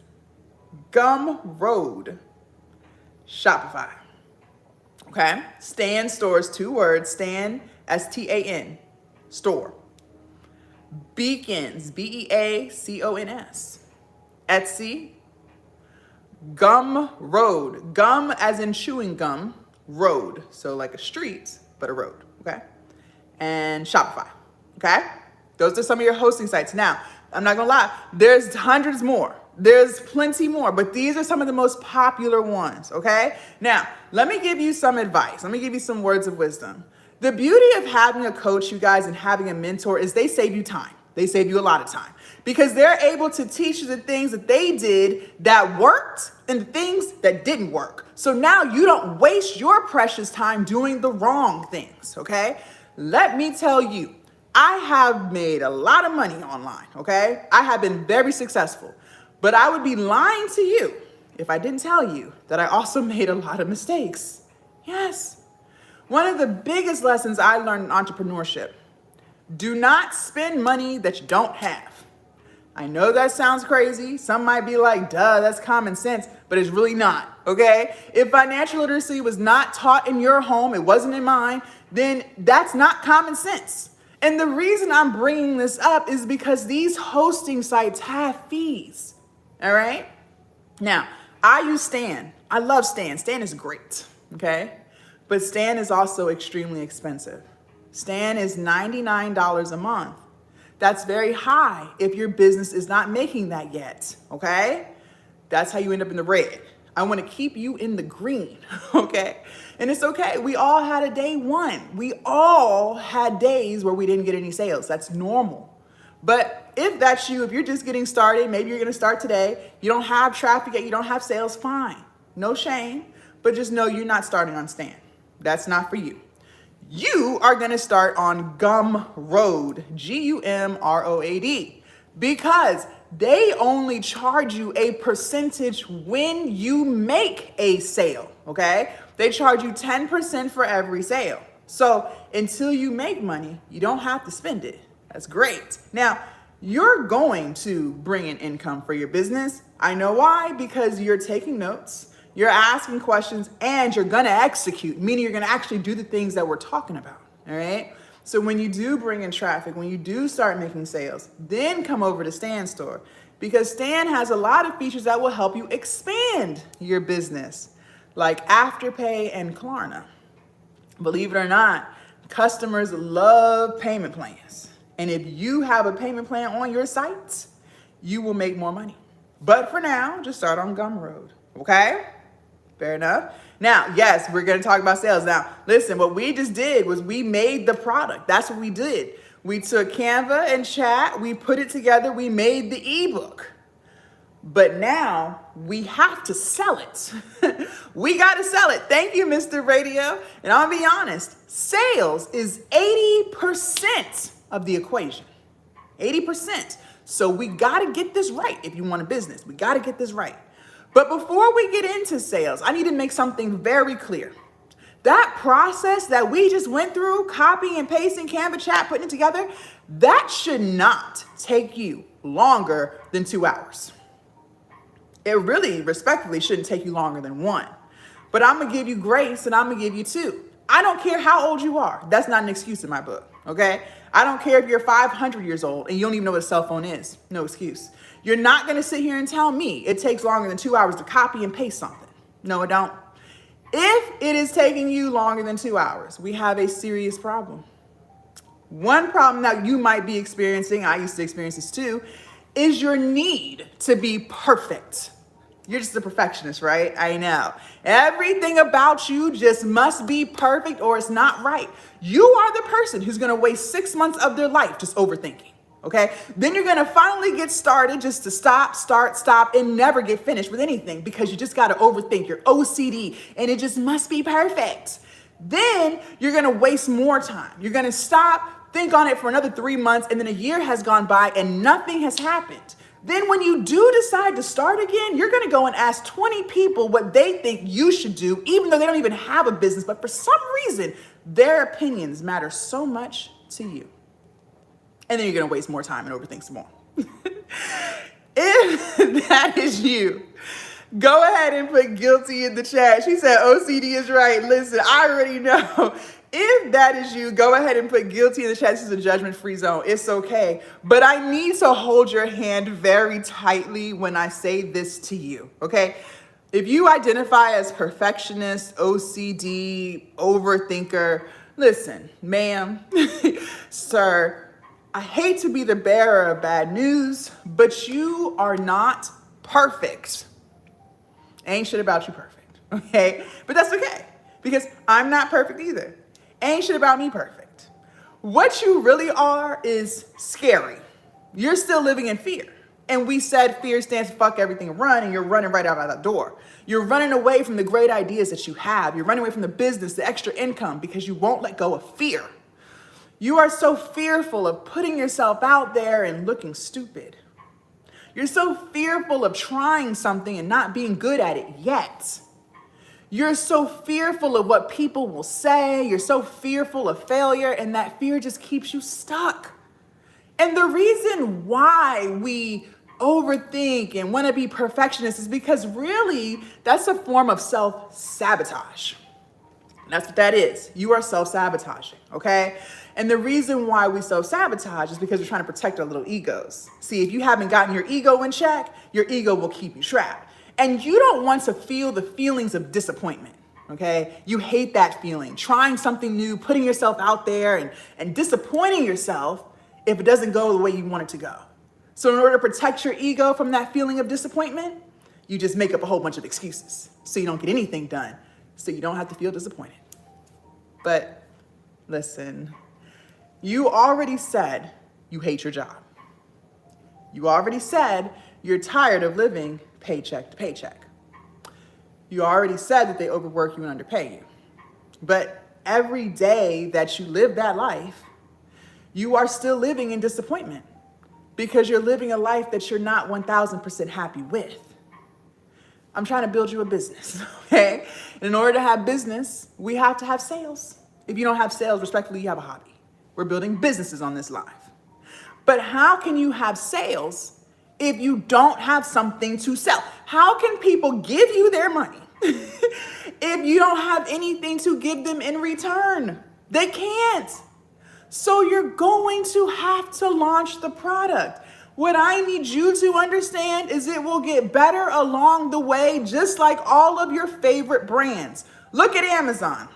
Gumroad, Shopify. Okay? Stan Stores, 2 words. Stan, S-T-A-N, store. Beacons, B-E-A-C-O-N-S. Etsy, Gumroad. Gum as in chewing gum, road. So like a street, but a road. Okay? And Shopify. Okay? Those are some of your hosting sites. Now, I'm not gonna lie, there's hundreds more. There's plenty more, but these are some of the most popular ones, okay? Now, let me give you some advice. Let me give you some words of wisdom. The beauty of having a coach, you guys, and having a mentor is they save you time. They save you a lot of time because they're able to teach you the things that they did that worked and the things that didn't work. So now you don't waste your precious time doing the wrong things, okay? Let me tell you, I have made a lot of money online, okay? I have been very successful, but I would be lying to you if I didn't tell you that I also made a lot of mistakes. Yes. One of the biggest lessons I learned in entrepreneurship, do not spend money that you don't have. I know that sounds crazy. Some might be like, duh, that's common sense, but it's really not, okay? If financial literacy was not taught in your home, it wasn't in mine, then that's not common sense. And the reason I'm bringing this up is because these hosting sites have fees, all right? Now, I use Stan. I love Stan. Stan is great, okay? But Stan is also extremely expensive. Stan is $99 a month. That's very high if your business is not making that yet, okay? That's how you end up in the red. I want to keep you in the green, okay? And it's okay. We all had a day one. We all had days where we didn't get any sales. That's normal. But if that's you, if you're just getting started, maybe you're going to start today, you don't have traffic yet, you don't have sales, fine. No shame, but just know you're not starting on Stan. That's not for you. you are going to start on Gumroad, Gumroad, because they only charge you a percentage when you make a sale, okay? They charge you 10% for every sale. So until you make money, you don't have to spend it. That's great. Now, you're going to bring in income for your business. I know why, because you're taking notes, you're asking questions, and you're gonna execute, meaning you're gonna actually do the things that we're talking about, all right? So when you do bring in traffic, when you do start making sales, then come over to Stan's store, because Stan has a lot of features that will help you expand your business, like Afterpay and Klarna. Believe it or not, customers love payment plans. And if you have a payment plan on your site, you will make more money. But for now, just start on Gumroad, okay? Fair enough. Now, yes, we're gonna talk about sales. Now, listen, what we just did was we made the product. That's what we did. We took Canva and chat, we put it together, we made the ebook. But now we have to sell it. We got to sell it. Thank you, Mr. Radio. And I'll be honest, sales is 80% of the equation. 80%. So we got to get this right if you want a business. We got to get this right. But before we get into sales, I need to make something very clear. That process that we just went through, copying and pasting, Canva chat, putting it together, that should not take you longer than 2 hours. It really, respectfully, shouldn't take you longer than 1. But I'm going to give you grace and I'm going to give you 2. I don't care how old you are. That's not an excuse in my book, okay? I don't care if you're 500 years old and you don't even know what a cell phone is. No excuse. You're not going to sit here and tell me it takes longer than 2 hours to copy and paste something. No, it don't. If it is taking you longer than 2 hours, we have a serious problem. One problem that you might be experiencing, I used to experience this too, is your need to be perfect. You're just a perfectionist, right? I know. Everything about you just must be perfect or it's not right. You are the person who's going to waste 6 months of their life just overthinking, okay? Then you're going to finally get started just to stop, and never get finished with anything because you just got to overthink. Your OCD, and it just must be perfect. Then you're going to waste more time. You're going to stop, think on it for another 3 months, and then a year has gone by and nothing has happened. Then when you do decide to start again, you're going to go and ask 20 people what they think you should do, even though they don't even have a business. But for some reason, their opinions matter so much to you. And then you're going to waste more time and overthink some more. If that is you, go ahead and put guilty in the chat. She said OCD is right. Listen, I already know. If that is you, go ahead and put guilty in the chat. This is a judgment-free zone. It's okay. But I need to hold your hand very tightly when I say this to you, okay? If you identify as perfectionist, OCD, overthinker, listen, ma'am, sir, I hate to be the bearer of bad news, but you are not perfect. Ain't shit about you perfect, okay? But that's okay, because I'm not perfect either. Ain't shit about me perfect. What you really are is scary. You're still living in fear. And we said fear stands for fuck everything and run, and you're running right out of that door. You're running away from the great ideas that you have. You're running away from the business, the extra income, because you won't let go of fear. You are so fearful of putting yourself out there and looking stupid. You're so fearful of trying something and not being good at it yet. You're so fearful of what people will say. You're so fearful of failure, and that fear just keeps you stuck. And the reason why we overthink and want to be perfectionists is because really that's a form of self-sabotage. That's what that is. You are self-sabotaging, okay? And the reason why we self-sabotage is because we're trying to protect our little egos. See, if you haven't gotten your ego in check, your ego will keep you trapped. And you don't want to feel the feelings of disappointment, okay? You hate that feeling. Trying something new, putting yourself out there and disappointing yourself if it doesn't go the way you want it to go. So in order to protect your ego from that feeling of disappointment, you just make up a whole bunch of excuses so you don't get anything done, so you don't have to feel disappointed. But listen, you already said you hate your job. You already said you're tired of living paycheck to paycheck. You already said that they overwork you and underpay you. But every day that you live that life, you are still living in disappointment because you're living a life that you're not 1000% happy with. I'm trying to build you a business, okay? And in order to have business, we have to have sales. If you don't have sales, respectfully, you have a hobby. We're building businesses on this live. But how can you have sales if you don't have something to sell? How can people give you their money if you don't have anything to give them in return? They can't. So you're going to have to launch the product. What I need you to understand is it will get better along the way, just like all of your favorite brands. Look at Amazon.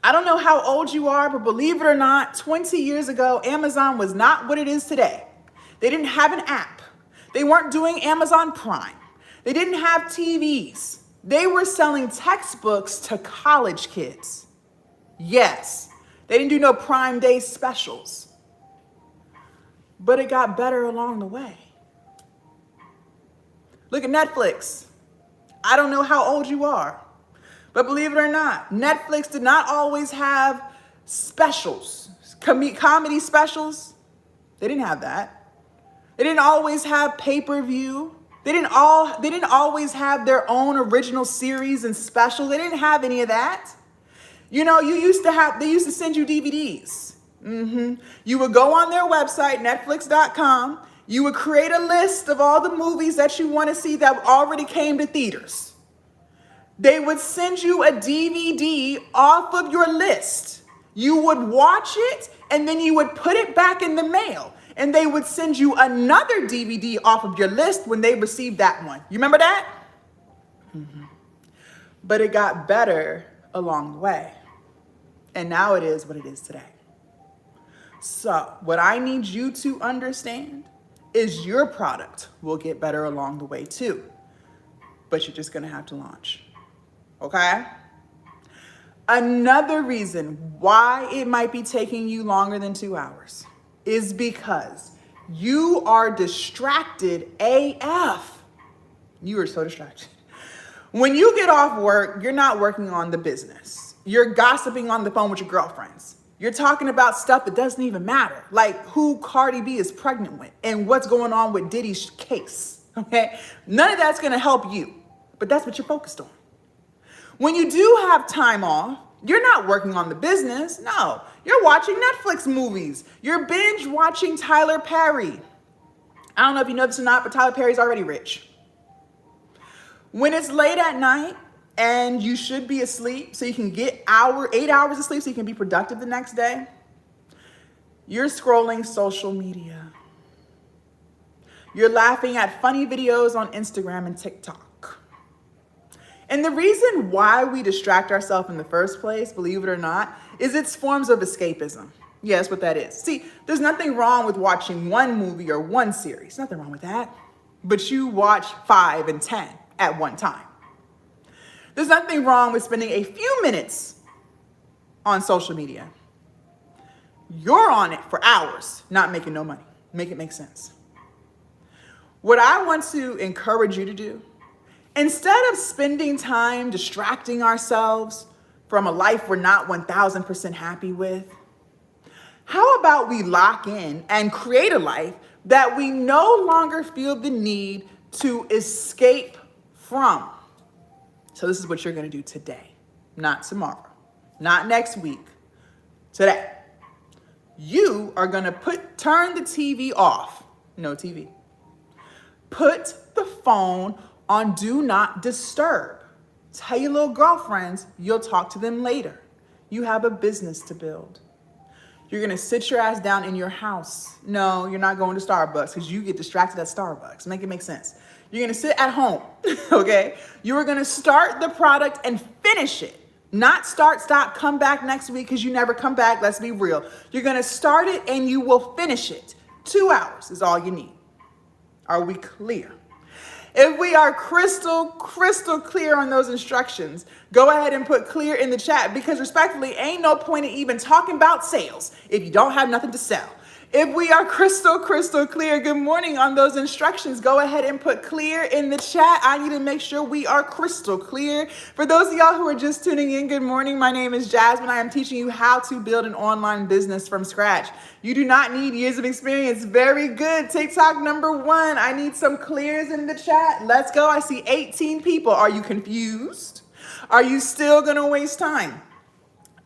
I don't know how old you are, but believe it or not, 20 years ago, Amazon was not what it is today. They didn't have an app. They weren't doing Amazon Prime. They didn't have TVs. They were selling textbooks to college kids. Yes, they didn't do no Prime Day specials. But it got better along the way. Look at Netflix. I don't know how old you are, but believe it or not, Netflix did not always have specials, comedy specials. They didn't have that. They didn't always have pay-per-view. They didn't always have their own original series and specials. They didn't have any of that. You know, they used to send you DVDs. You would go on their website, netflix.com. You would create a list of all the movies that you want to see that already came to theaters. They would send you a DVD off of your list. You would watch it, and then you would put it back in the mail. And they would send you another DVD off of your list when they received that one. You remember that? But it got better along the way. And now it is what it is today. So what I need you to understand is your product will get better along the way too. But you're just going to have to launch. Okay? Another reason why it might be taking you longer than 2 hours is because you are distracted AF. You are so distracted. When you get off work, you're not working on the business. You're gossiping on the phone with your girlfriends. You're talking about stuff that doesn't even matter, like who Cardi B is pregnant with and what's going on with Diddy's case, okay? None of that's gonna help you, but that's what you're focused on. When you do have time off, you're not working on the business, no. You're watching Netflix movies. You're binge watching Tyler Perry. I don't know if you know this or not, but Tyler Perry's already rich. When it's late at night, and you should be asleep so you can get 8 hours of sleep so you can be productive the next day, you're scrolling social media. You're laughing at funny videos on Instagram and TikTok. And the reason why we distract ourselves in the first place, believe it or not, is it's forms of escapism. Yeah, that's what that is. See, there's nothing wrong with watching one movie or one series. Nothing wrong with that. But you watch 5 and 10 at one time. There's nothing wrong with spending a few minutes on social media. You're on it for hours, not making no money. Make it make sense. What I want to encourage you to do, instead of spending time distracting ourselves from a life we're not 1000% happy with, how about we lock in and create a life that we no longer feel the need to escape from? So this is what you're going to do today, not tomorrow, not next week, today. You are going to turn the TV off. No TV. Put the phone on do not disturb. Tell your little girlfriends you'll talk to them later. You have a business to build. You're going to sit your ass down in your house. No, you're not going to Starbucks because you get distracted at Starbucks. Make it make sense. You're going to sit at home, okay? You are going to start the product and finish it. Not start, stop, come back next week because you never come back. Let's be real. You're going to start it and you will finish it. 2 hours is all you need. Are we clear? If we are crystal clear on those instructions, go ahead and put clear in the chat because respectfully, ain't no point in even talking about sales if you don't have nothing to sell. If we are crystal clear, good morning on those instructions. Go ahead and put clear in the chat. I need to make sure we are crystal clear. For those of y'all who are just tuning in, good morning. My name is Jasmine. I am teaching you how to build an online business from scratch. You do not need years of experience. Very good. TikTok number 1. I need some clears in the chat. Let's go. I see 18 people. Are you confused? Are you still going to waste time?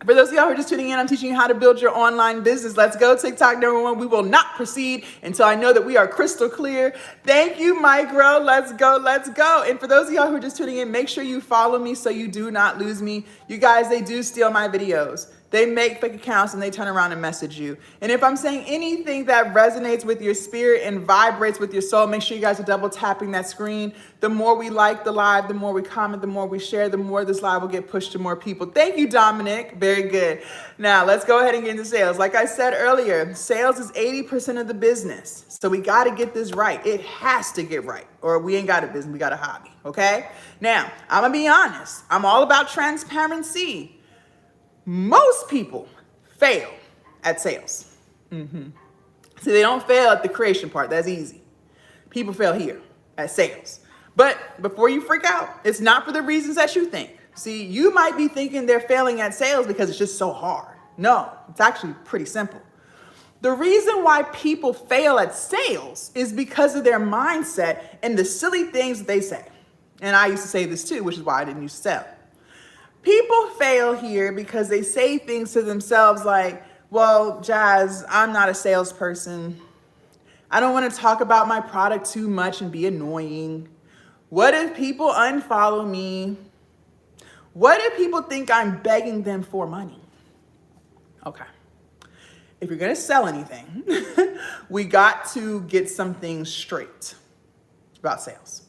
For those of y'all who are just tuning in, I'm teaching you how to build your online business. Let's go. TikTok number 1. We will not proceed until I know that we are crystal clear. Thank you, Micro. Let's go. Let's go. And for those of y'all who are just tuning in, make sure you follow me so you do not lose me. You guys, they do steal my videos. They make fake accounts and they turn around and message you. And if I'm saying anything that resonates with your spirit and vibrates with your soul, make sure you guys are double tapping that screen. The more we like the live, the more we comment, the more we share, the more this live will get pushed to more people. Thank you, Dominic. Very good. Now, let's go ahead and get into sales. Like I said earlier, sales is 80% of the business. So we got to get this right. It has to get right, or we ain't got a business. We got a hobby. Okay? Now, I'm going to be honest. I'm all about transparency. Most people fail at sales. See, they don't fail at the creation part. That's easy. People fail here at sales. But before you freak out, it's not for the reasons that you think. See, you might be thinking they're failing at sales because it's just so hard. No, it's actually pretty simple. The reason why people fail at sales is because of their mindset and the silly things that they say. And I used to say this too, which is why I didn't used to sell. People fail here because they say things to themselves like, well, Jazz, I'm not a salesperson. I don't want to talk about my product too much and be annoying. What if people unfollow me? What if people think I'm begging them for money? Okay. If you're going to sell anything, we got to get some things straight about sales.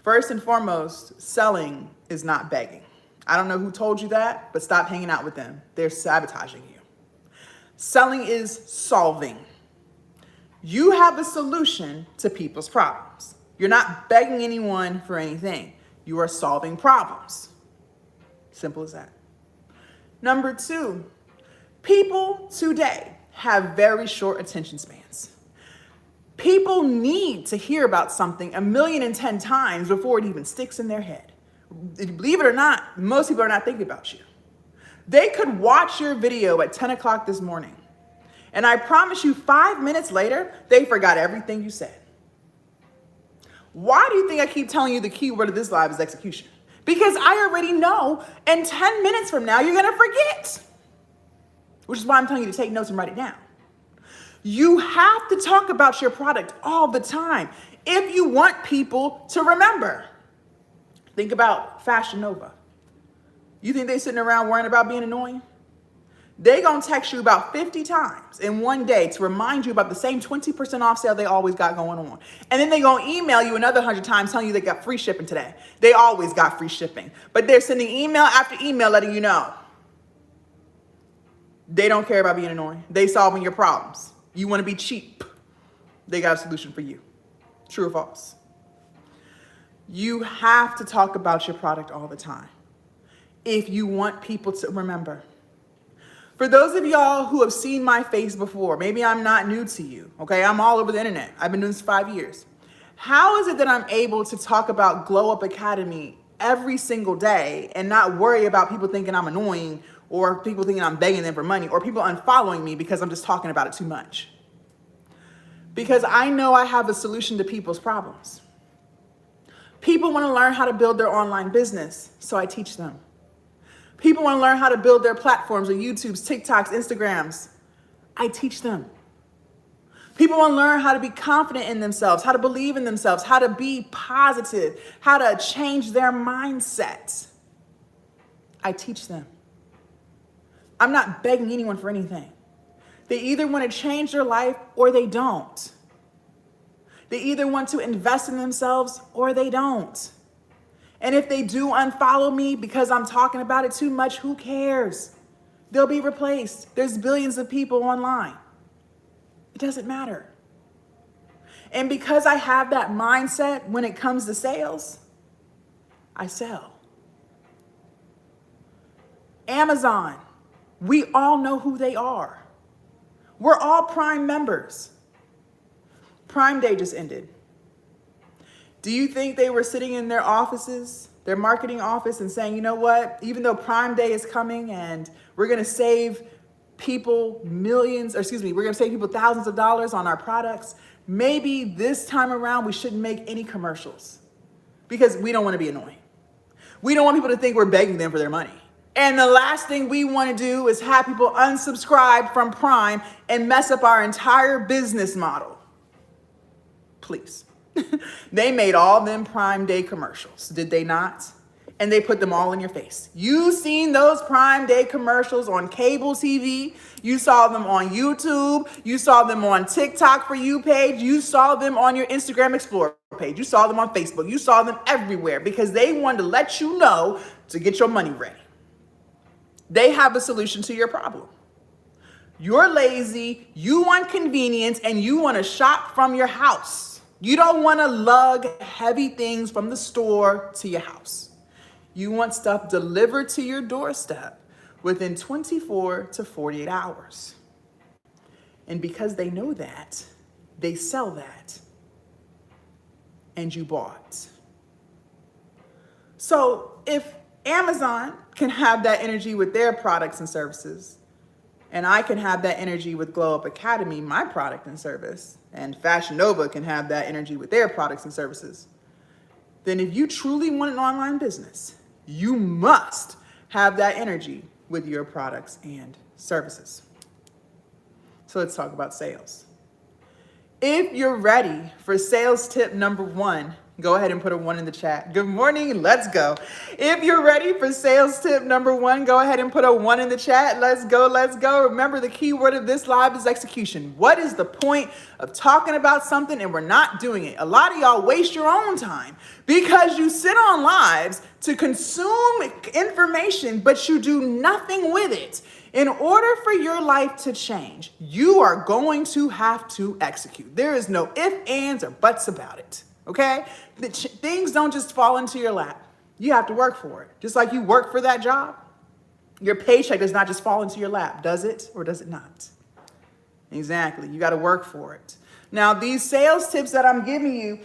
First and foremost, selling is not begging. I don't know who told you that, but stop hanging out with them. They're sabotaging you. Selling is solving. You have a solution to people's problems. You're not begging anyone for anything. You are solving problems. Simple as that. Number 2, people today have very short attention spans. People need to hear about something 1,010,000 times before it even sticks in their head. Believe it or not, most people are not thinking about you. They could watch your video at 10 o'clock this morning, and I promise you 5 minutes later, they forgot everything you said. Why do you think I keep telling you the key word of this live is execution? Because I already know in 10 minutes from now, you're gonna forget. Which is why I'm telling you to take notes and write it down. You have to talk about your product all the time if you want people to remember. Think about Fashion Nova. You think they sitting around worrying about being annoying? They gonna text you about 50 times in one day to remind you about the same 20% off sale they always got going on. And then they gonna email you another 100 times telling you they got free shipping today. They always got free shipping. But they're sending email after email letting you know. They don't care about being annoying. They solving your problems. You wanna be cheap. They got a solution for you. True or false? You have to talk about your product all the time if you want people to remember. For those of y'all who have seen my face before, maybe I'm not new to you, okay? I'm all over the internet. I've been doing this 5 years. How is it that I'm able to talk about Glow Up Academy every single day and not worry about people thinking I'm annoying or people thinking I'm begging them for money or people unfollowing me because I'm just talking about it too much? Because I know I have a solution to people's problems. People want to learn how to build their online business, so I teach them. People want to learn how to build their platforms on YouTubes, TikToks, Instagrams. I teach them. People want to learn how to be confident in themselves, how to believe in themselves, how to be positive, how to change their mindset. I teach them. I'm not begging anyone for anything. They either want to change their life or they don't. They either want to invest in themselves or they don't. And if they do unfollow me because I'm talking about it too much, who cares? They'll be replaced. There's billions of people online. It doesn't matter. And because I have that mindset when it comes to sales, I sell. Amazon, we all know who they are. We're all Prime members. Prime Day just ended. Do you think they were sitting in their offices, their marketing office, and saying, you know what, even though Prime Day is coming and we're going to save people we're going to save people thousands of dollars on our products, maybe this time around we shouldn't make any commercials because we don't want to be annoying. We don't want people to think we're begging them for their money. And the last thing we want to do is have people unsubscribe from Prime and mess up our entire business model. Please. They made all them Prime Day commercials, did they not? And they put them all in your face. You seen those Prime Day commercials on cable TV. You saw them on YouTube. You saw them on TikTok For You page. You saw them on your Instagram Explorer page. You saw them on Facebook. You saw them everywhere because they wanted to let you know to get your money ready. They have a solution to your problem. You're lazy, you want convenience, and you want to shop from your house. You don't want to lug heavy things from the store to your house. You want stuff delivered to your doorstep within 24 to 48 hours. And because they know that, they sell that. And you bought. So if Amazon can have that energy with their products and services, and I can have that energy with Glow Up Academy, my product and service, and Fashion Nova can have that energy with their products and services, then if you truly want an online business, you must have that energy with your products and services. So let's talk about sales. If you're ready for sales tip number 1, go ahead and put a 1 in the chat. Good morning, let's go. If you're ready for sales tip number 1, go ahead and put a 1 in the chat. Let's go, let's go. Remember, the key word of this live is execution. What is the point of talking about something and we're not doing it? A lot of y'all waste your own time because you sit on lives to consume information, but you do nothing with it. In order for your life to change, you are going to have to execute. There is no ifs, ands, or buts about it. Okay? Things don't just fall into your lap. You have to work for it. Just like you work for that job, your paycheck does not just fall into your lap, does it? Or does it not? Exactly. You got to work for it. Now, these sales tips that I'm giving you,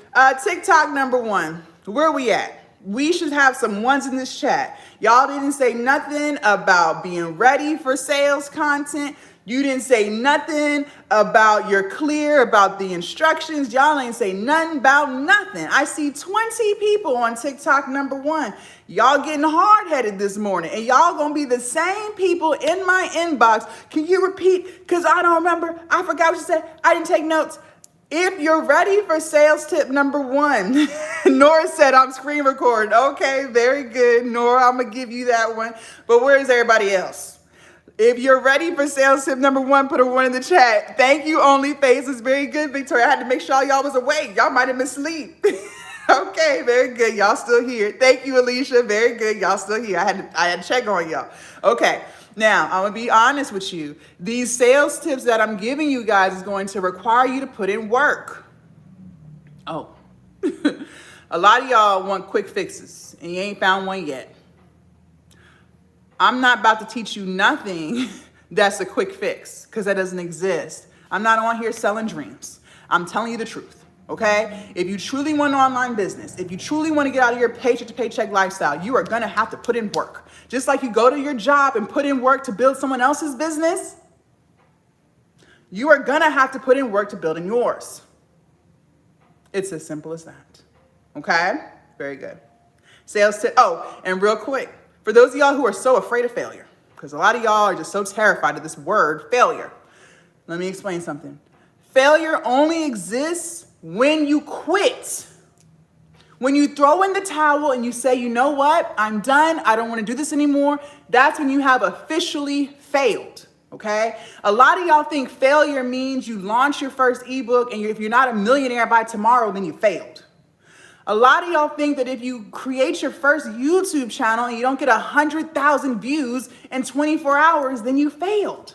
TikTok number 1, where are we at? We should have some 1s in this chat. Y'all didn't say nothing about being ready for sales content. You didn't say nothing about you're clear about the instructions. Y'all ain't say nothing about nothing. I see 20 people on TikTok number 1. Y'all getting hard-headed this morning, and y'all gonna be the same people in my inbox. Can you repeat? Because I don't remember. I forgot what you said. I didn't take notes. If you're ready for sales tip number 1, Nora said, I'm screen recording. Okay, very good, Nora. I'm going to give you that one. But where's everybody else? If you're ready for sales tip number 1, put a 1 in the chat. Thank you, OnlyFace. It's very good, Victoria. I had to make sure y'all was awake. Y'all might have been asleep. Okay, very good. Y'all still here. Thank you, Alicia. Very good. Y'all still here. I had to check on y'all. Okay. Now, I'm going to be honest with you. These sales tips that I'm giving you guys is going to require you to put in work. Oh, a lot of y'all want quick fixes and you ain't found one yet. I'm not about to teach you nothing that's a quick fix because that doesn't exist. I'm not on here selling dreams. I'm telling you the truth. Okay? If you truly want an online business, if you truly want to get out of your paycheck to paycheck lifestyle, you are going to have to put in work. Just like you go to your job and put in work to build someone else's business, you are going to have to put in work to build in yours. It's as simple as that. Okay? Very good. Sales tip. Oh, and real quick, for those of y'all who are so afraid of failure, because a lot of y'all are just so terrified of this word, failure. Let me explain something. Failure only exists when you quit. When you throw in the towel and you say, you know what, I'm done, I don't want to do this anymore, that's when you have officially failed, okay? A lot of y'all think failure means you launch your first ebook and if you're not a millionaire by tomorrow, then you failed. A lot of y'all think that if you create your first YouTube channel and you don't get 100,000 views in 24 hours, then you failed.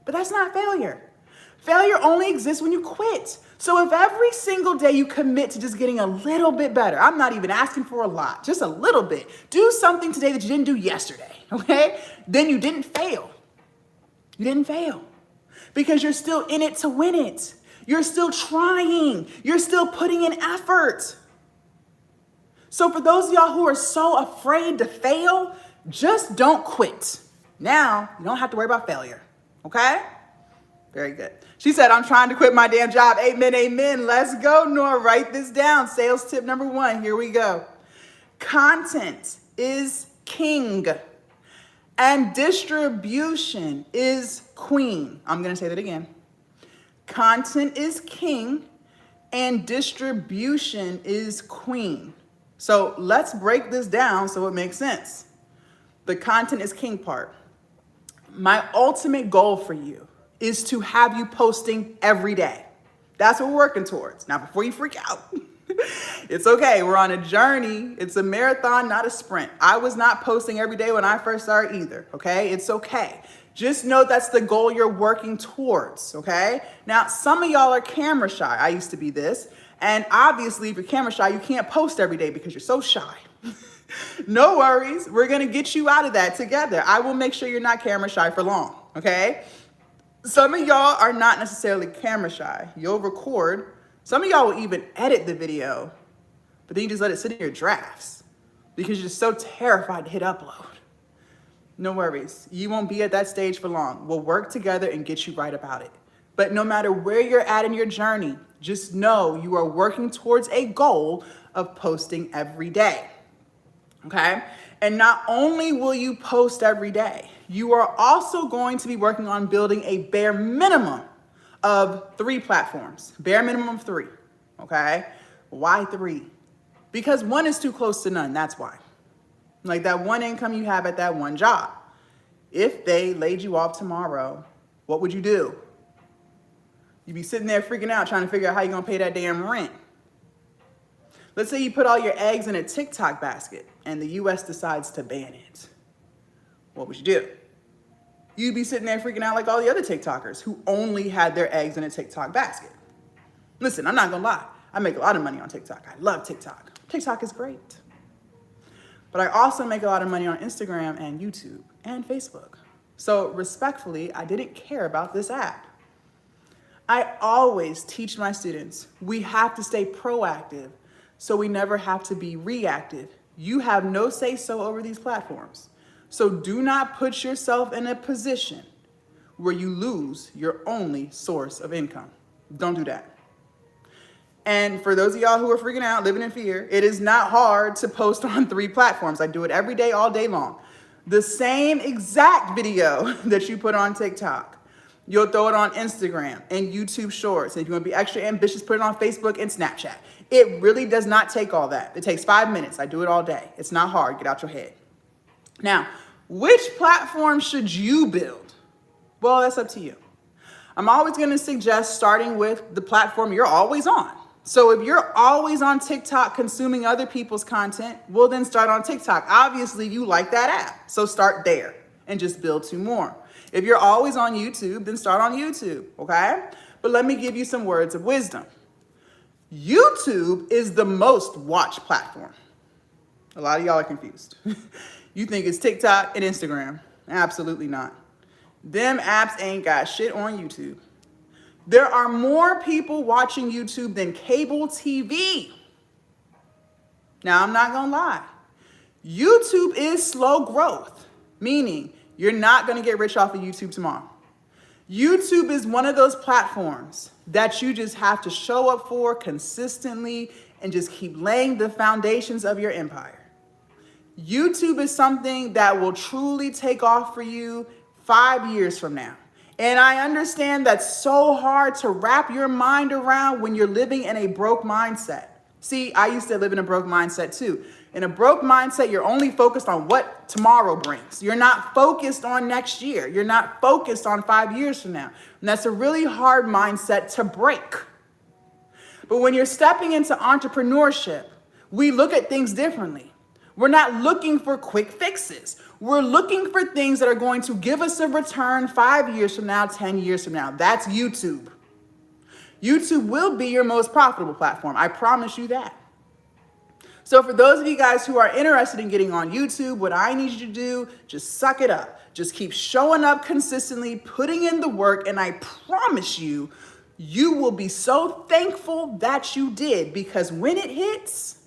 But that's not failure. Failure only exists when you quit. So if every single day you commit to just getting a little bit better, I'm not even asking for a lot, just a little bit. Do something today that you didn't do yesterday, okay? Then you didn't fail. You didn't fail. because you're still in it to win it. You're still trying. You're still putting in effort. So for those of y'all who are so afraid to fail, just don't quit. Now, you don't have to worry about failure, okay? Very good. She said, I'm trying to quit my damn job. Amen, amen. Let's go, Nora. Write this down. Sales tip number 1. Here we go. Content is king and distribution is queen. I'm going to say that again. Content is king and distribution is queen. So let's break this down so it makes sense. The content is king part. My ultimate goal for you is to have you posting every day. That's what we're working towards. Now, before you freak out, it's okay. We're on a journey. It's a marathon, not a sprint. I was not posting every day when I first started either, okay? It's okay. Just know that's the goal you're working towards, okay? Now, some of y'all are camera shy. I used to be this. And obviously, if you're camera shy, you can't post every day because you're so shy. No worries. We're going to get you out of that together. I will make sure you're not camera shy for long, okay? Some of y'all are not necessarily camera shy. You'll record. Some of y'all will even edit the video, but then you just let it sit in your drafts because you're so terrified to hit upload. No worries. You won't be at that stage for long. We'll work together and get you right about it. But no matter where you're at in your journey, just know you are working towards a goal of posting every day, okay? And not only will you post every day, you are also going to be working on building a bare minimum of 3 platforms. Bare minimum of 3, okay? Why 3? Because 1 is too close to none, that's why. Like that one income you have at that one job. If they laid you off tomorrow, what would you do? You'd be sitting there freaking out trying to figure out how you're gonna pay that damn rent. Let's say you put all your eggs in a TikTok basket and the US decides to ban it. What would you do? You'd be sitting there freaking out like all the other TikTokers who only had their eggs in a TikTok basket. Listen, I'm not gonna lie. I make a lot of money on TikTok. I love TikTok. TikTok is great. But I also make a lot of money on Instagram and YouTube and Facebook. So respectfully, I didn't care about this app. I always teach my students, we have to stay proactive so we never have to be reactive. You have no say-so over these platforms. So do not put yourself in a position where you lose your only source of income. Don't do that. And for those of y'all who are freaking out, living in fear, it is not hard to post on 3 platforms. I do it every day, all day long. The same exact video that you put on TikTok, you'll throw it on Instagram and YouTube Shorts. And if you want to be extra ambitious, put it on Facebook and Snapchat. It really does not take all that. It takes 5 minutes. I do it all day. It's not hard. Get out your head. Now, which platform should you build? Well, that's up to you. I'm always going to suggest starting with the platform you're always on. So if you're always on TikTok consuming other people's content, well, then start on TikTok. Obviously, you like that app. So start there and just build 2 more. If you're always on YouTube, then start on YouTube, okay? But let me give you some words of wisdom. YouTube is the most watched platform. A lot of y'all are confused. You think it's TikTok and Instagram. Absolutely not. Them apps ain't got shit on YouTube. There are more people watching YouTube than cable TV. Now, I'm not gonna lie. YouTube is slow growth, meaning you're not gonna get rich off of YouTube tomorrow. YouTube is one of those platforms that you just have to show up for consistently and just keep laying the foundations of your empire. YouTube is something that will truly take off for you 5 years from now. And I understand that's so hard to wrap your mind around when you're living in a broke mindset. See, I used to live in a broke mindset too. In a broke mindset, you're only focused on what tomorrow brings. You're not focused on next year. You're not focused on 5 years from now. And that's a really hard mindset to break. But when you're stepping into entrepreneurship, we look at things differently. We're not looking for quick fixes. We're looking for things that are going to give us a return 5 years from now, 10 years from now. That's YouTube. YouTube will be your most profitable platform. I promise you that. So for those of you guys who are interested in getting on YouTube, what I need you to do, just suck it up. Just keep showing up consistently, putting in the work, and I promise you, you will be so thankful that you did, because when it hits,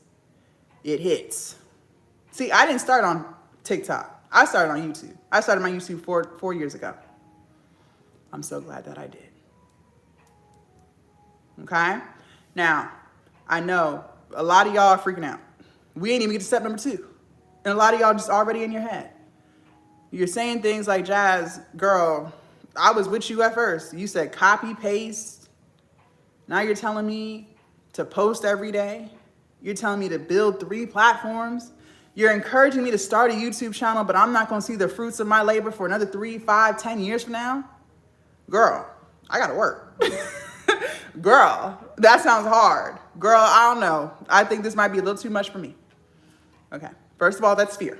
it hits. See, I didn't start on TikTok. I started on YouTube. I started my YouTube four years ago. I'm so glad that I did. Okay? Now, I know a lot of y'all are freaking out. We ain't even get to step number 2. And a lot of y'all just already in your head. You're saying things like, Jazz, girl, I was with you at first. You said copy, paste. Now you're telling me to post every day. You're telling me to build 3 platforms. You're encouraging me to start a YouTube channel, but I'm not going to see the fruits of my labor for another 3, 5, 10 years from now. Girl, I got to work. Girl, that sounds hard. Girl, I don't know. I think this might be a little too much for me. Okay, first of all, that's fear.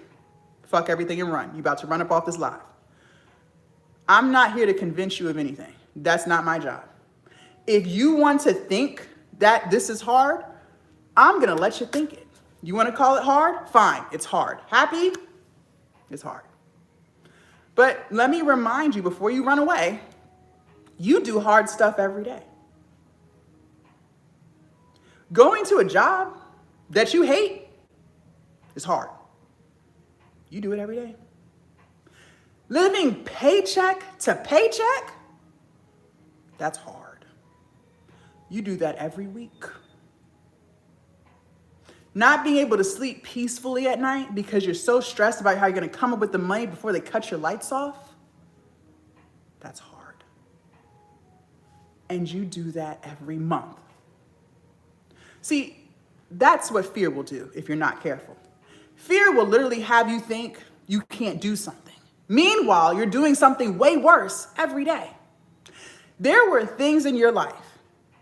Fuck everything and run. You about to run up off this live. I'm not here to convince you of anything. That's not my job. If you want to think that this is hard, I'm going to let you think it. You want to call it hard? Fine, it's hard. Happy? It's hard. But let me remind you before you run away, you do hard stuff every day. Going to a job that you hate is hard. You do it every day. Living paycheck to paycheck, that's hard. You do that every week. Not being able to sleep peacefully at night because you're so stressed about how you're going to come up with the money before they cut your lights off, that's hard. And you do that every month. See, that's what fear will do if you're not careful. Fear will literally have you think you can't do something. Meanwhile, you're doing something way worse every day. There were things in your life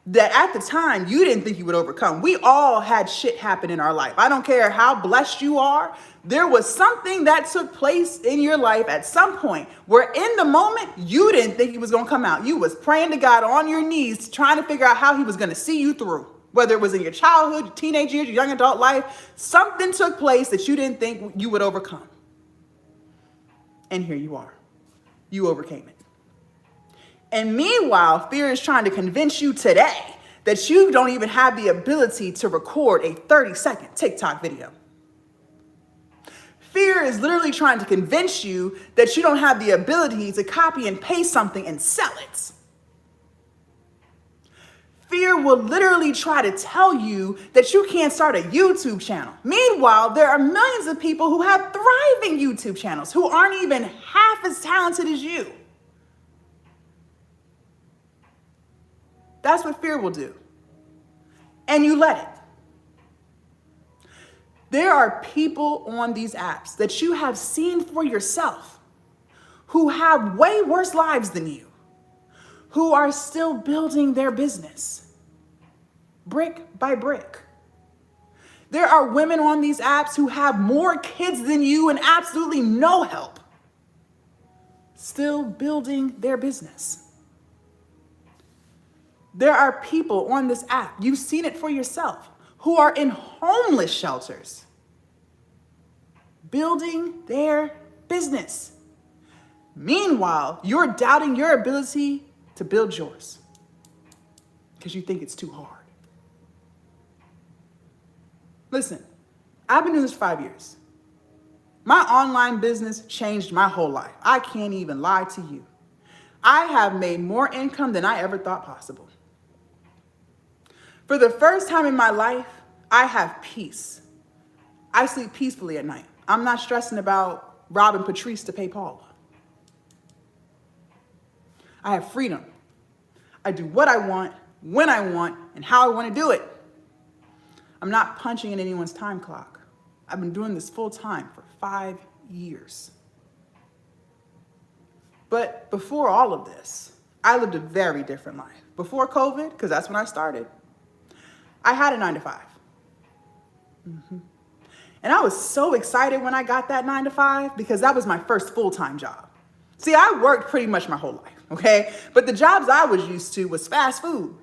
that at the time you didn't think you would overcome. We all had shit happen in our life. I don't care how blessed you are. There was something that took place in your life at some point where in the moment you didn't think it was going to come out. You was praying to God on your knees, trying to figure out how he was going to see you through. Whether it was in your childhood, your teenage years, your young adult life, something took place that you didn't think you would overcome. And here you are. You overcame it. And meanwhile, fear is trying to convince you today that you don't even have the ability to record a 30-second TikTok video. Fear is literally trying to convince you that you don't have the ability to copy and paste something and sell it. Fear will literally try to tell you that you can't start a YouTube channel. Meanwhile, there are millions of people who have thriving YouTube channels who aren't even half as talented as you. That's what fear will do. And you let it. There are people on these apps that you have seen for yourself who have way worse lives than you, who are still building their business brick by brick. There are women on these apps who have more kids than you and absolutely no help, still building their business. There are people on this app, you've seen it for yourself, who are in homeless shelters, building their business. Meanwhile, you're doubting your ability to build yours because you think it's too hard. Listen, I've been doing this for 5 years. My online business changed my whole life. I can't even lie to you. I have made more income than I ever thought possible. For the first time in my life, I have peace. I sleep peacefully at night. I'm not stressing about robbing Patrice to pay Paula. I have freedom. I do what I want, when I want, and how I want to do it. I'm not punching in anyone's time clock. I've been doing this full time for 5 years. But before all of this, I lived a very different life. Before COVID, because that's when I started, I had a 9-to-5. And I was so excited when I got that 9-to-5 because that was my first full-time job. See, I worked pretty much my whole life, okay? But the jobs I was used to was fast food.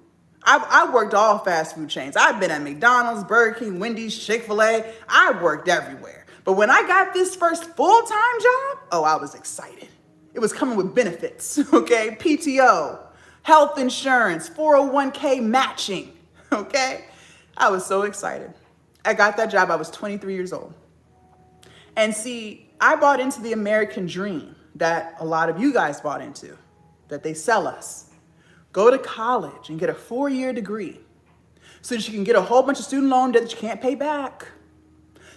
I worked all fast food chains. I've been at McDonald's, Burger King, Wendy's, Chick-fil-A. I've worked everywhere. But when I got this first full-time job, oh, I was excited. It was coming with benefits, okay? PTO, health insurance, 401k matching, okay? I was so excited. I got that job, I was 23 years old. And see, I bought into the American dream that a lot of you guys bought into, that they sell us. Go to college and get a 4-year degree so that you can get a whole bunch of student loan debt that you can't pay back,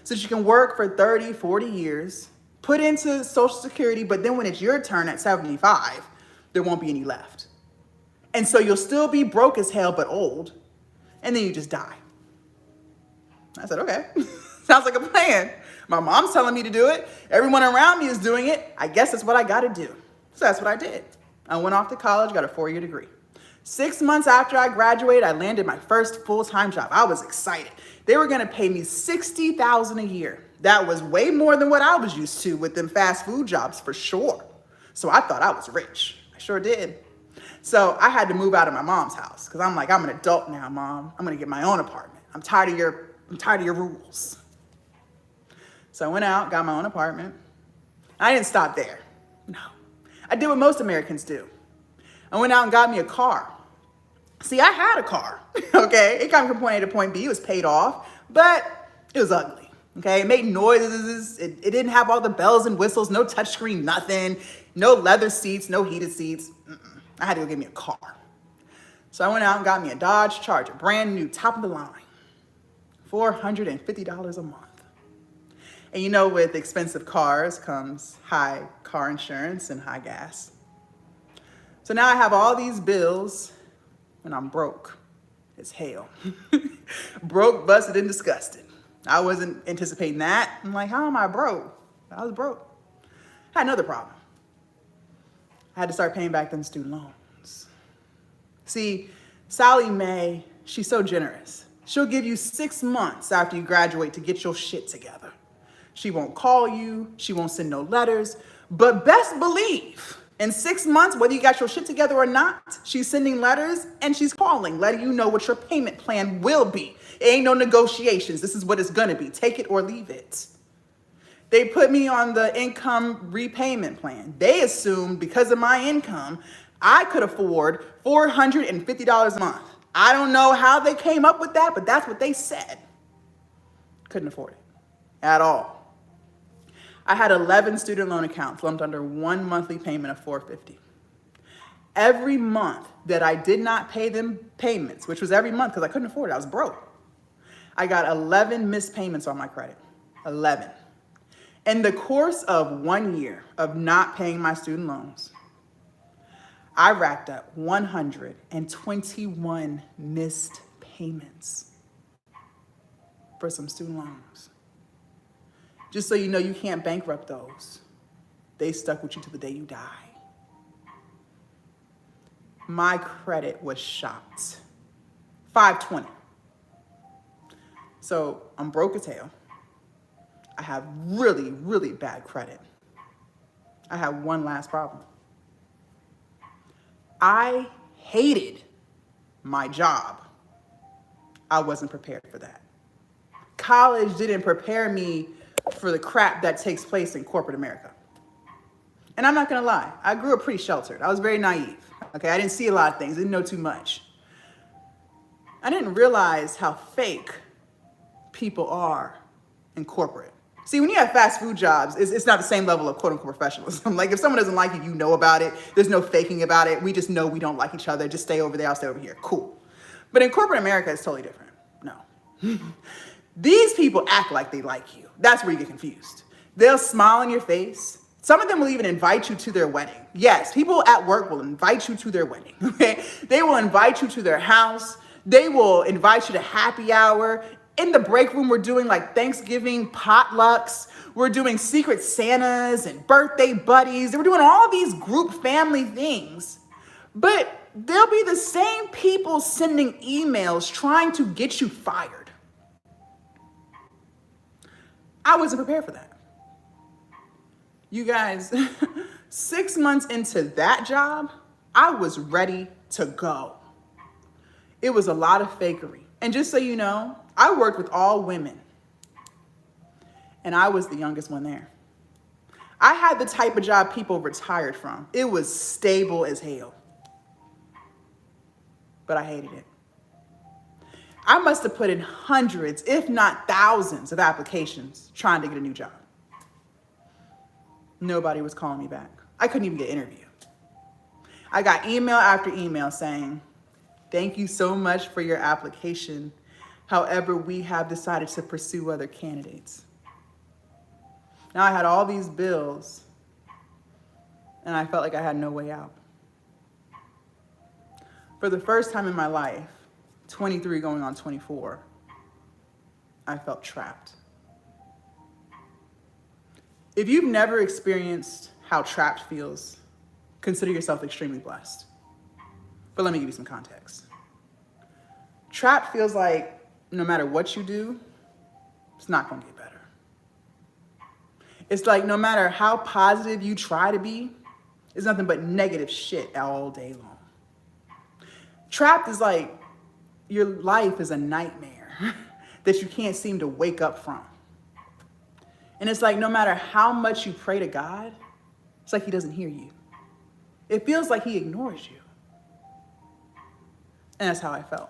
so that you can work for 30, 40 years, put into Social Security, but then when it's your turn at 75, there won't be any left. And so you'll still be broke as hell, but old, and then you just die. I said, okay, sounds like a plan. My mom's telling me to do it. Everyone around me is doing it. I guess that's what I got to do. So that's what I did. I went off to college, got a 4-year degree. 6 months after I graduated, I landed my first full-time job. I was excited. They were going to pay me $60,000 a year. That was way more than what I was used to with them fast food jobs for sure. So I thought I was rich. I sure did. So I had to move out of my mom's house because I'm like, I'm an adult now, Mom. I'm going to get my own apartment. I'm tired of your rules. So I went out, got my own apartment. I didn't stop there. No. I did what most Americans do. I went out and got me a car. See, I had a car, okay? It got me from point A to point B. It was paid off, but it was ugly, okay? It made noises. It didn't have all the bells and whistles, no touchscreen, nothing, no leather seats, no heated seats. I had to go get me a car. So I went out and got me a Dodge Charger, brand new, top of the line, $450 a month. And you know, with expensive cars comes high car insurance and high gas. So now I have all these bills and I'm broke as hell. Broke, busted, and disgusted. I wasn't anticipating that. I'm like, how am I broke? I was broke. I had another problem. I had to start paying back them student loans. See, Sally Mae, she's so generous. She'll give you 6 months after you graduate to get your shit together. She won't call you, she won't send no letters, but best believe in 6 months, whether you got your shit together or not, she's sending letters and she's calling, letting you know what your payment plan will be. It ain't no negotiations. This is what it's gonna be. Take it or leave it. They put me on the income repayment plan. They assumed because of my income, I could afford $450 a month. I don't know how they came up with that, but that's what they said. Couldn't afford it at all. I had 11 student loan accounts lumped under one monthly payment of $450. Every month that I did not pay them payments, which was every month because I couldn't afford it, I was broke, I got 11 missed payments on my credit. 11. In the course of 1 year of not paying my student loans, I racked up 121 missed payments for some student loans. Just so you know, you can't bankrupt those. They stuck with you to the day you die. My credit was shot. 520. So I'm broke as hell. I have really, really bad credit. I have one last problem. I hated my job. I wasn't prepared for that. College didn't prepare me for the crap that takes place in corporate America. And I'm not gonna lie, I grew up pretty sheltered. I was very naive, okay? I didn't see a lot of things, didn't know too much. I didn't realize how fake people are in corporate. See, when you have fast food jobs, it's not the same level of quote unquote professionalism. Like if someone doesn't like you, you know about it. There's no faking about it. We just know we don't like each other. Just stay over there, I'll stay over here, cool. But in corporate America, it's totally different, no. These people act like they like you. That's where you get confused. They'll smile in your face. Some of them will even invite you to their wedding. Yes, people at work will invite you to their wedding, okay? They will invite you to their house. They will invite you to happy hour. In the break room, we're doing like Thanksgiving potlucks. We're doing secret Santas and birthday buddies. We're doing all these group family things. But they'll be the same people sending emails trying to get you fired. I wasn't prepared for that. You guys, 6 months into that job, I was ready to go. It was a lot of fakery. And just so you know, I worked with all women, and I was the youngest one there. I had the type of job people retired from. It was stable as hell. But I hated it. I must have put in hundreds, if not thousands, of applications trying to get a new job. Nobody was calling me back. I couldn't even get an interview. I got email after email saying, "Thank you so much for your application. However, we have decided to pursue other candidates." Now I had all these bills, and I felt like I had no way out. For the first time in my life, 23 going on 24, I felt trapped. If you've never experienced how trapped feels, consider yourself extremely blessed. But let me give you some context. Trapped feels like no matter what you do, it's not going to get better. It's like no matter how positive you try to be, it's nothing but negative shit all day long. Trapped is like your life is a nightmare that you can't seem to wake up from. And it's like no matter how much you pray to God, it's like he doesn't hear you. It feels like he ignores you. And that's how I felt.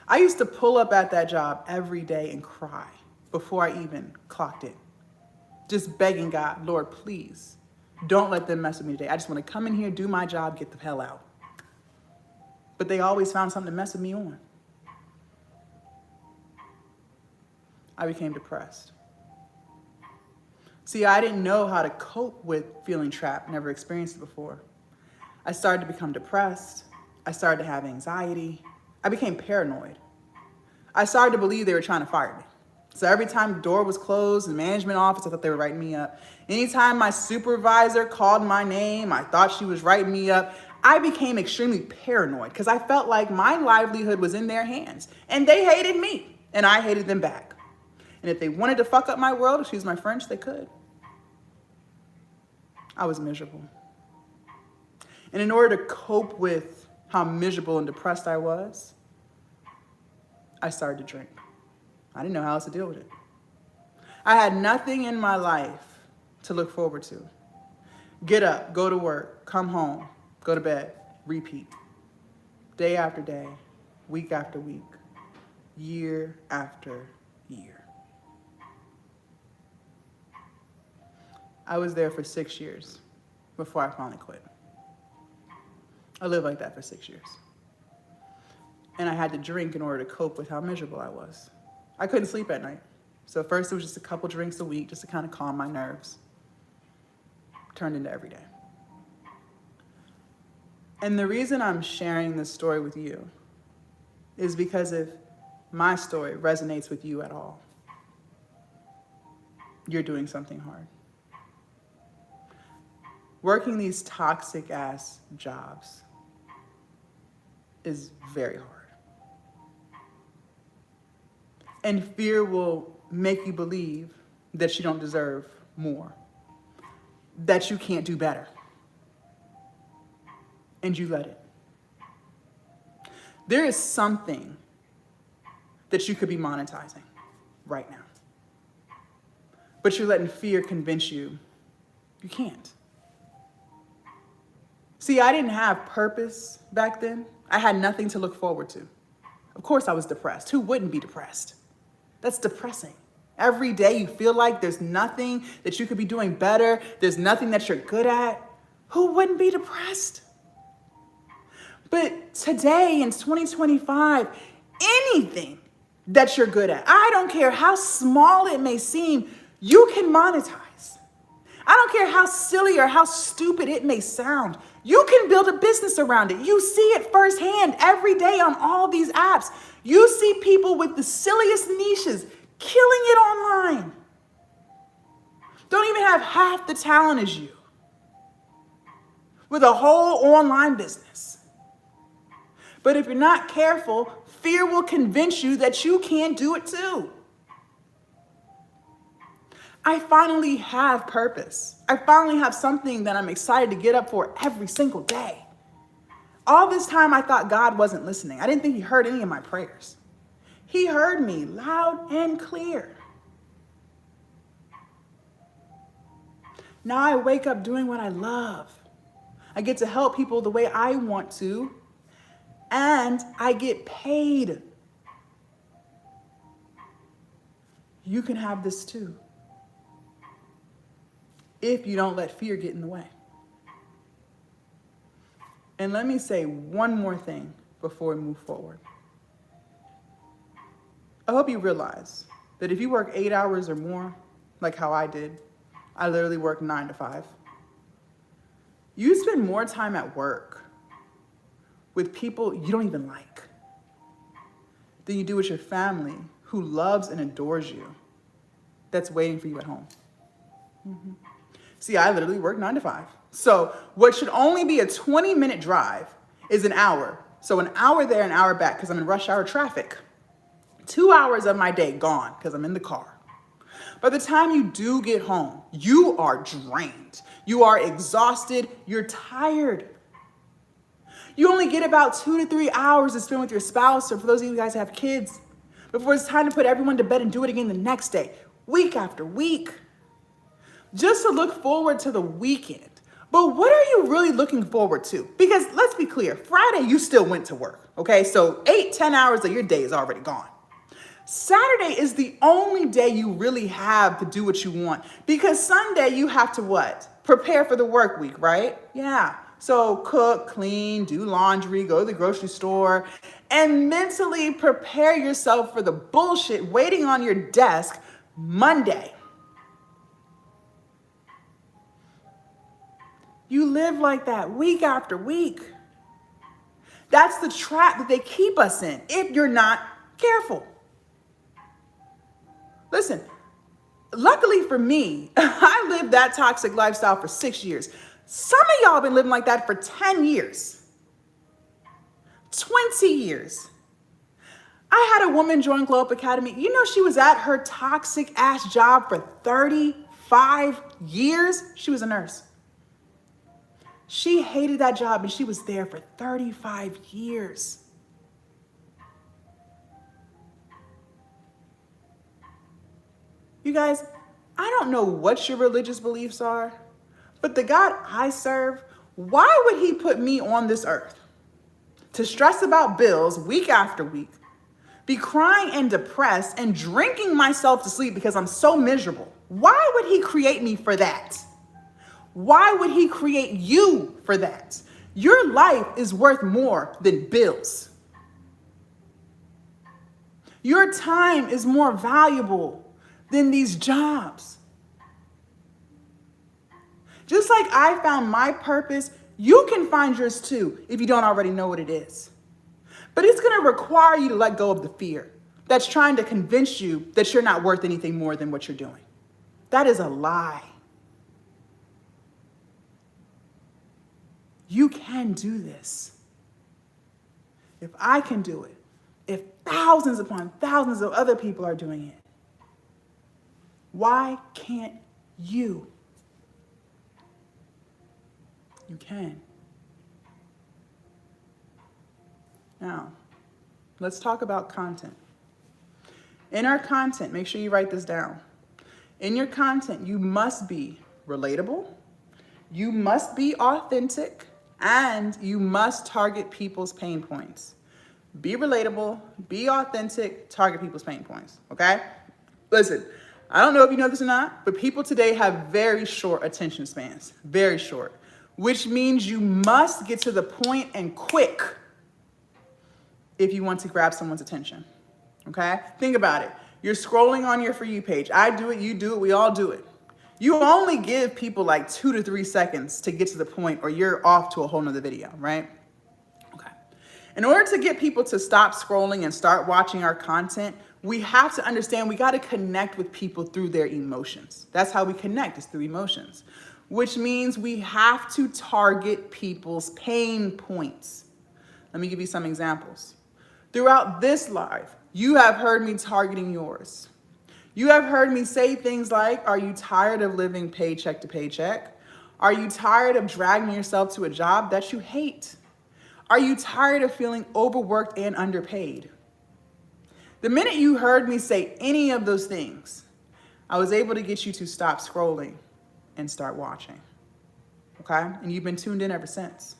I used to pull up at that job every day and cry before I even clocked it. Just begging God, "Lord, please don't let them mess with me today. I just want to come in here, do my job, get the hell out." But they always found something to mess with me on. I became depressed. See, I didn't know how to cope with feeling trapped, never experienced it before. I started to become depressed. I started to have anxiety. I became paranoid. I started to believe they were trying to fire me. So every time the door was closed in the management office, I thought they were writing me up. Anytime my supervisor called my name, I thought she was writing me up. I became extremely paranoid because I felt like my livelihood was in their hands and they hated me and I hated them back. And if they wanted to fuck up my world, excuse my French, they could. I was miserable. And in order to cope with how miserable and depressed I was, I started to drink. I didn't know how else to deal with it. I had nothing in my life to look forward to. Get up, go to work, come home, go to bed, repeat. Day after day, week after week, year after year. I was there for 6 years before I finally quit. I lived like that for 6 years. And I had to drink in order to cope with how miserable I was. I couldn't sleep at night. So first it was just a couple drinks a week just to kind of calm my nerves. Turned into every day. And the reason I'm sharing this story with you is because if my story resonates with you at all, you're doing something hard. Working these toxic ass jobs is very hard. And fear will make you believe that you don't deserve more, that you can't do better. And you let it. There is something that you could be monetizing right now. But you're letting fear convince you you can't. See, I didn't have purpose back then. I had nothing to look forward to. Of course I was depressed. Who wouldn't be depressed? That's depressing. Every day you feel like there's nothing that you could be doing better. There's nothing that you're good at. Who wouldn't be depressed? But today in 2025, anything that you're good at, I don't care how small it may seem, you can monetize. I don't care how silly or how stupid it may sound. You can build a business around it. You see it firsthand every day on all these apps. You see people with the silliest niches killing it online. Don't even have half the talent as you with a whole online business. But if you're not careful, fear will convince you that you can't do it too. I finally have purpose. I finally have something that I'm excited to get up for every single day. All this time, I thought God wasn't listening. I didn't think he heard any of my prayers. He heard me loud and clear. Now I wake up doing what I love. I get to help people the way I want to, and I get paid. You can have this too, if you don't let fear get in the way. And let me say one more thing before we move forward. I hope you realize that if you work 8 hours or more, like how I did, I literally work 9 to 5. You spend more time at work with people you don't even like than you do with your family who loves and adores you, that's waiting for you at home. See, I literally work 9 to 5. So what should only be a 20-minute drive is an hour. So an hour there, an hour back, because I'm in rush hour traffic. 2 hours of my day gone because I'm in the car. By the time you do get home, you are drained. You are exhausted. You're tired. You only get about 2 to 3 hours to spend with your spouse, or for those of you guys who have kids, before it's time to put everyone to bed and do it again the next day, week after week. Just to look forward to the weekend. But what are you really looking forward to? Because let's be clear, Friday you still went to work, okay? So 8-10 hours of your day is already gone. Saturday is the only day you really have to do what you want, because Sunday you have to what? Prepare for the work week, right? Yeah. So cook, clean, do laundry, go to the grocery store, and mentally prepare yourself for the bullshit waiting on your desk Monday. You live like that week after week. That's the trap that they keep us in if you're not careful. Listen, luckily for me, I lived that toxic lifestyle for 6 years. Some of y'all been living like that for 10 years, 20 years. I had a woman join Glow Up Academy. You know, she was at her toxic ass job for 35 years. She was a nurse. She hated that job and she was there for 35 years. You guys, I don't know what your religious beliefs are, but the God I serve, why would he put me on this earth to stress about bills week after week, be crying and depressed and drinking myself to sleep because I'm so miserable? Why would he create me for that? Why would he create you for that? Your life is worth more than bills. Your time is more valuable than these jobs. Just like I found my purpose, you can find yours too if you don't already know what it is. But it's going to require you to let go of the fear that's trying to convince you that you're not worth anything more than what you're doing. That is a lie. You can do this. If I can do it, if thousands upon thousands of other people are doing it, why can't you? You can. Now, let's talk about content. In our content, make sure you write this down. In your content, you must be relatable, you must be authentic, and you must target people's pain points. Be relatable, be authentic, target people's pain points, okay? Listen, I don't know if you know this or not, but people today have very short attention spans, very short, which means you must get to the point and quick if you want to grab someone's attention, okay? Think about it. You're scrolling on your For You page. I do it, you do it, we all do it. You only give people like 2 to 3 seconds to get to the point or you're off to a whole nother video, right? Okay. In order to get people to stop scrolling and start watching our content, we have to understand we got to connect with people through their emotions. That's how we connect, is through emotions, which means we have to target people's pain points. Let me give you some examples. Throughout this live, you have heard me targeting yours. You have heard me say things like, are you tired of living paycheck to paycheck? Are you tired of dragging yourself to a job that you hate? Are you tired of feeling overworked and underpaid? The minute you heard me say any of those things, I was able to get you to stop scrolling and start watching. Okay? And you've been tuned in ever since.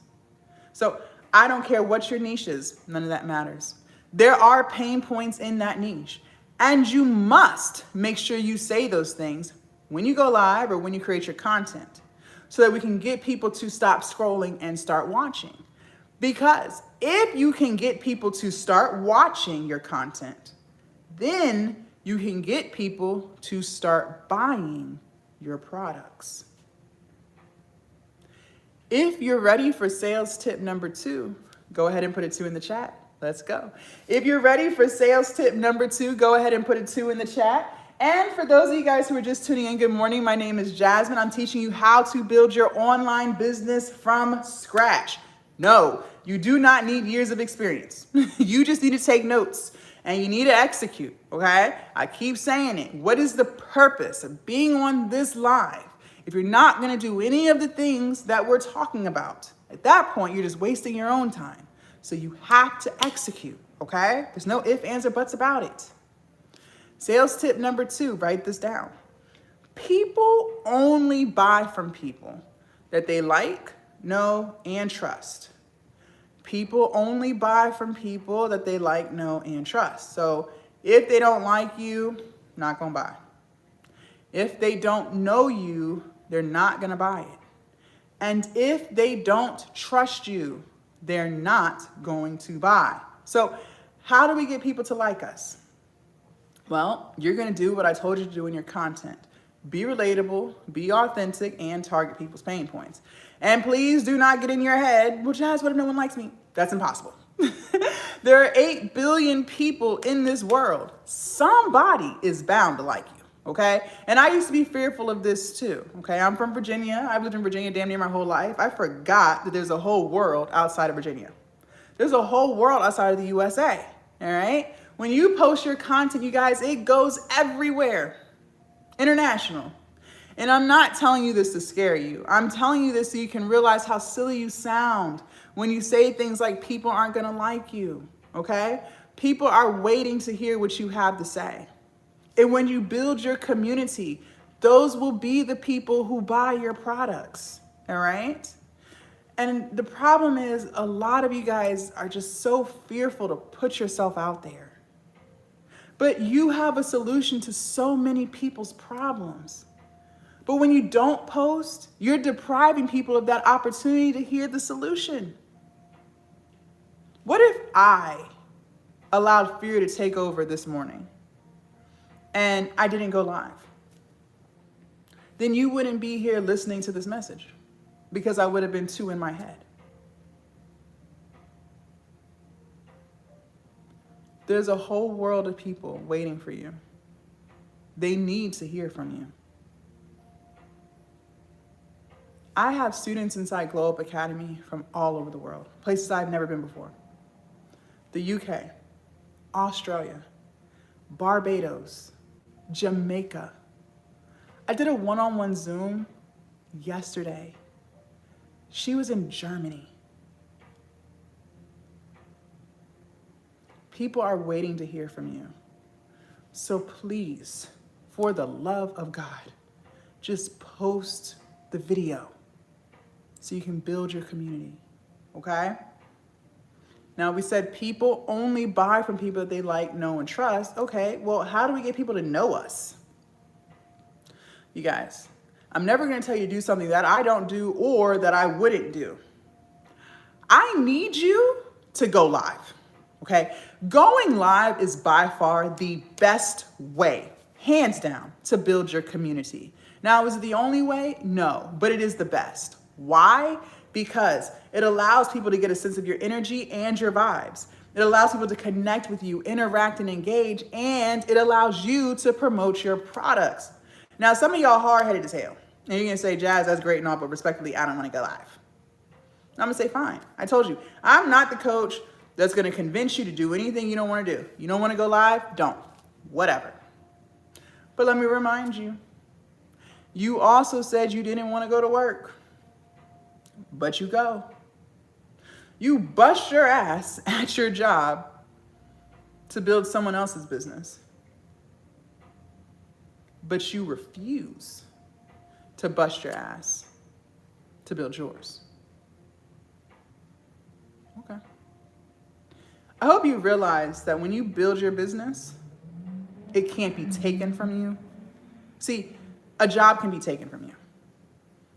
So I don't care what your niche is, none of that matters. There are pain points in that niche. And you must make sure you say those things when you go live or when you create your content so that we can get people to stop scrolling and start watching. Because if you can get people to start watching your content, then you can get people to start buying your products. If you're ready for sales tip number 2, go ahead and put a 2 in the chat. Let's go. If you're ready for sales tip number 2, go ahead and put a 2 in the chat. And for those of you guys who are just tuning in, good morning. My name is Jasmine. I'm teaching you how to build your online business from scratch. No, you do not need years of experience. You just need to take notes and you need to execute, okay? I keep saying it. What is the purpose of being on this live if you're not gonna do any of the things that we're talking about? At that point, you're just wasting your own time. So you have to execute, okay? There's no ifs, ands, or buts about it. Sales tip number 2, write this down. People only buy from people that they like, know, and trust. People only buy from people that they like, know, and trust. So if they don't like you, not gonna buy. If they don't know you, they're not gonna buy it. And if they don't trust you, they're not going to buy. So how do we get people to like us? Well, you're gonna do what I told you to do in your content. Be relatable, be authentic, and target people's pain points. And please do not get in your head, well, Jazz, what if no one likes me? That's impossible. There are 8 billion people in this world. Somebody is bound to like you, okay? And I used to be fearful of this too, okay? I'm from Virginia. I've lived in Virginia damn near my whole life. I forgot that there's a whole world outside of Virginia. There's a whole world outside of the USA, all right? When you post your content, you guys, it goes everywhere. International. And I'm not telling you this to scare you. I'm telling you this so you can realize how silly you sound when you say things like people aren't gonna like you, okay? People are waiting to hear what you have to say. And when you build your community, those will be the people who buy your products, all right? And the problem is a lot of you guys are just so fearful to put yourself out there. But you have a solution to so many people's problems. But when you don't post, you're depriving people of that opportunity to hear the solution. What if I allowed fear to take over this morning and I didn't go live? Then you wouldn't be here listening to this message because I would have been too in my head. There's a whole world of people waiting for you. They need to hear from you. I have students inside Glow Up Academy from all over the world, places I've never been before. The UK, Australia, Barbados, Jamaica. I did a one-on-one Zoom yesterday. She was in Germany. People are waiting to hear from you. So please, for the love of God, just post the video so you can build your community, okay? Now we said people only buy from people that they like, know, and trust. Okay, well, how do we get people to know us? You guys, I'm never gonna tell you to do something that I don't do or that I wouldn't do. I need you to go live, okay? Going live is by far the best way, hands down, to build your community. Now, is it the only way? No, but it is the best. Why? Because it allows people to get a sense of your energy and your vibes. It allows people to connect with you, interact and engage, and it allows you to promote your products. Now, some of y'all hard-headed as hell. And you're gonna say, Jazz, that's great and all, but respectfully, I don't wanna go live. I'm gonna say, fine. I told you, I'm not the coach that's gonna convince you to do anything you don't wanna do. You don't wanna go live? Don't. Whatever. But let me remind you, you also said you didn't wanna go to work, but you go. You bust your ass at your job to build someone else's business, but you refuse to bust your ass to build yours. Okay. I hope you realize that when you build your business, it can't be taken from you. See, a job can be taken from you.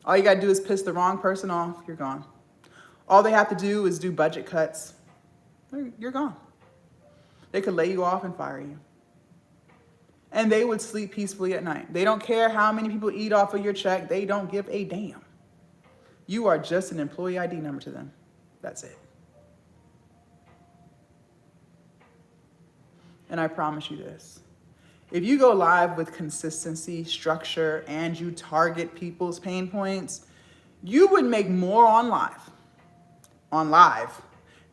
All you gotta do is piss the wrong person off, you're gone. All they have to do is do budget cuts, you're gone. They could lay you off and fire you. And they would sleep peacefully at night. They don't care how many people eat off of your check. They don't give a damn. You are just an employee ID number to them. That's it. And I promise you this. If you go live with consistency, structure, and you target people's pain points, you would make more on live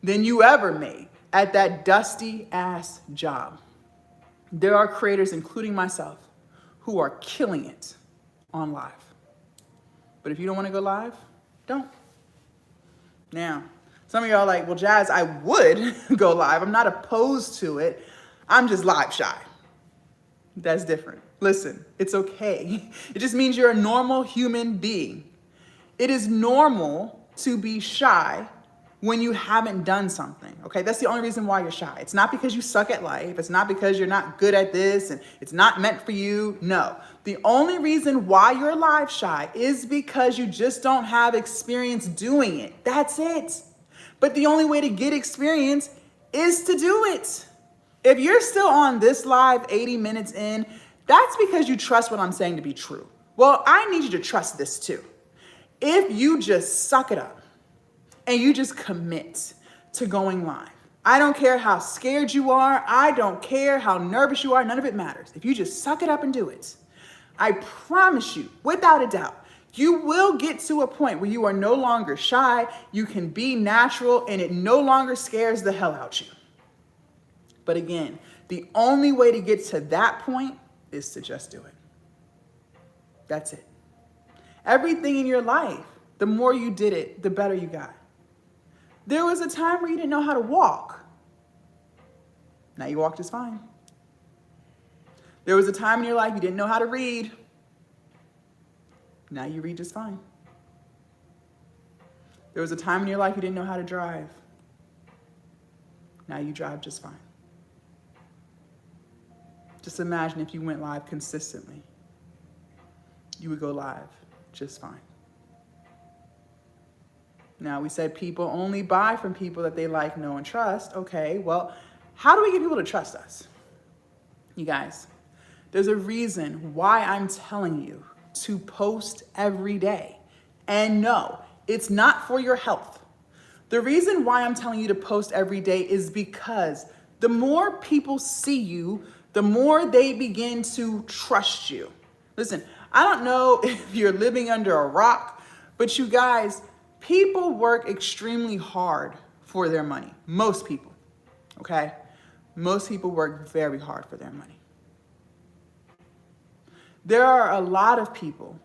than you ever made at that dusty ass job. There are creators, including myself, who are killing it on live. But if you don't want to go live, don't. Now, some of y'all are like, well, Jazz, I would go live. I'm not opposed to it. I'm just live shy. That's different. Listen, it's okay. It just means you're a normal human being. It is normal to be shy when you haven't done something, okay? That's the only reason why you're shy. It's not because you suck at life. It's not because you're not good at this and it's not meant for you. No. The only reason why you're live shy is because you just don't have experience doing it. That's it. But the only way to get experience is to do it. If you're still on this live 80 minutes in, that's because you trust what I'm saying to be true. Well, I need you to trust this too. If you just suck it up, and you just commit to going live. I don't care how scared you are. I don't care how nervous you are. None of it matters. If you just suck it up and do it, I promise you, without a doubt, you will get to a point where you are no longer shy. You can be natural and it no longer scares the hell out you. But again, the only way to get to that point is to just do it. That's it. Everything in your life, the more you did it, the better you got. There was a time where you didn't know how to walk. Now you walk just fine. There was a time in your life you didn't know how to read. Now you read just fine. There was a time in your life you didn't know how to drive. Now you drive just fine. Just imagine if you went live consistently. You would go live just fine. Now, we said people only buy from people that they like, know, and trust. Okay, well, how do we get people to trust us? You guys, there's a reason why I'm telling you to post every day. And no, it's not for your health. The reason why I'm telling you to post every day is because the more people see you, the more they begin to trust you. Listen, I don't know if you're living under a rock, but you guys, people work extremely hard for their money. Most people, okay? Most people work very hard for their money. There are a lot of people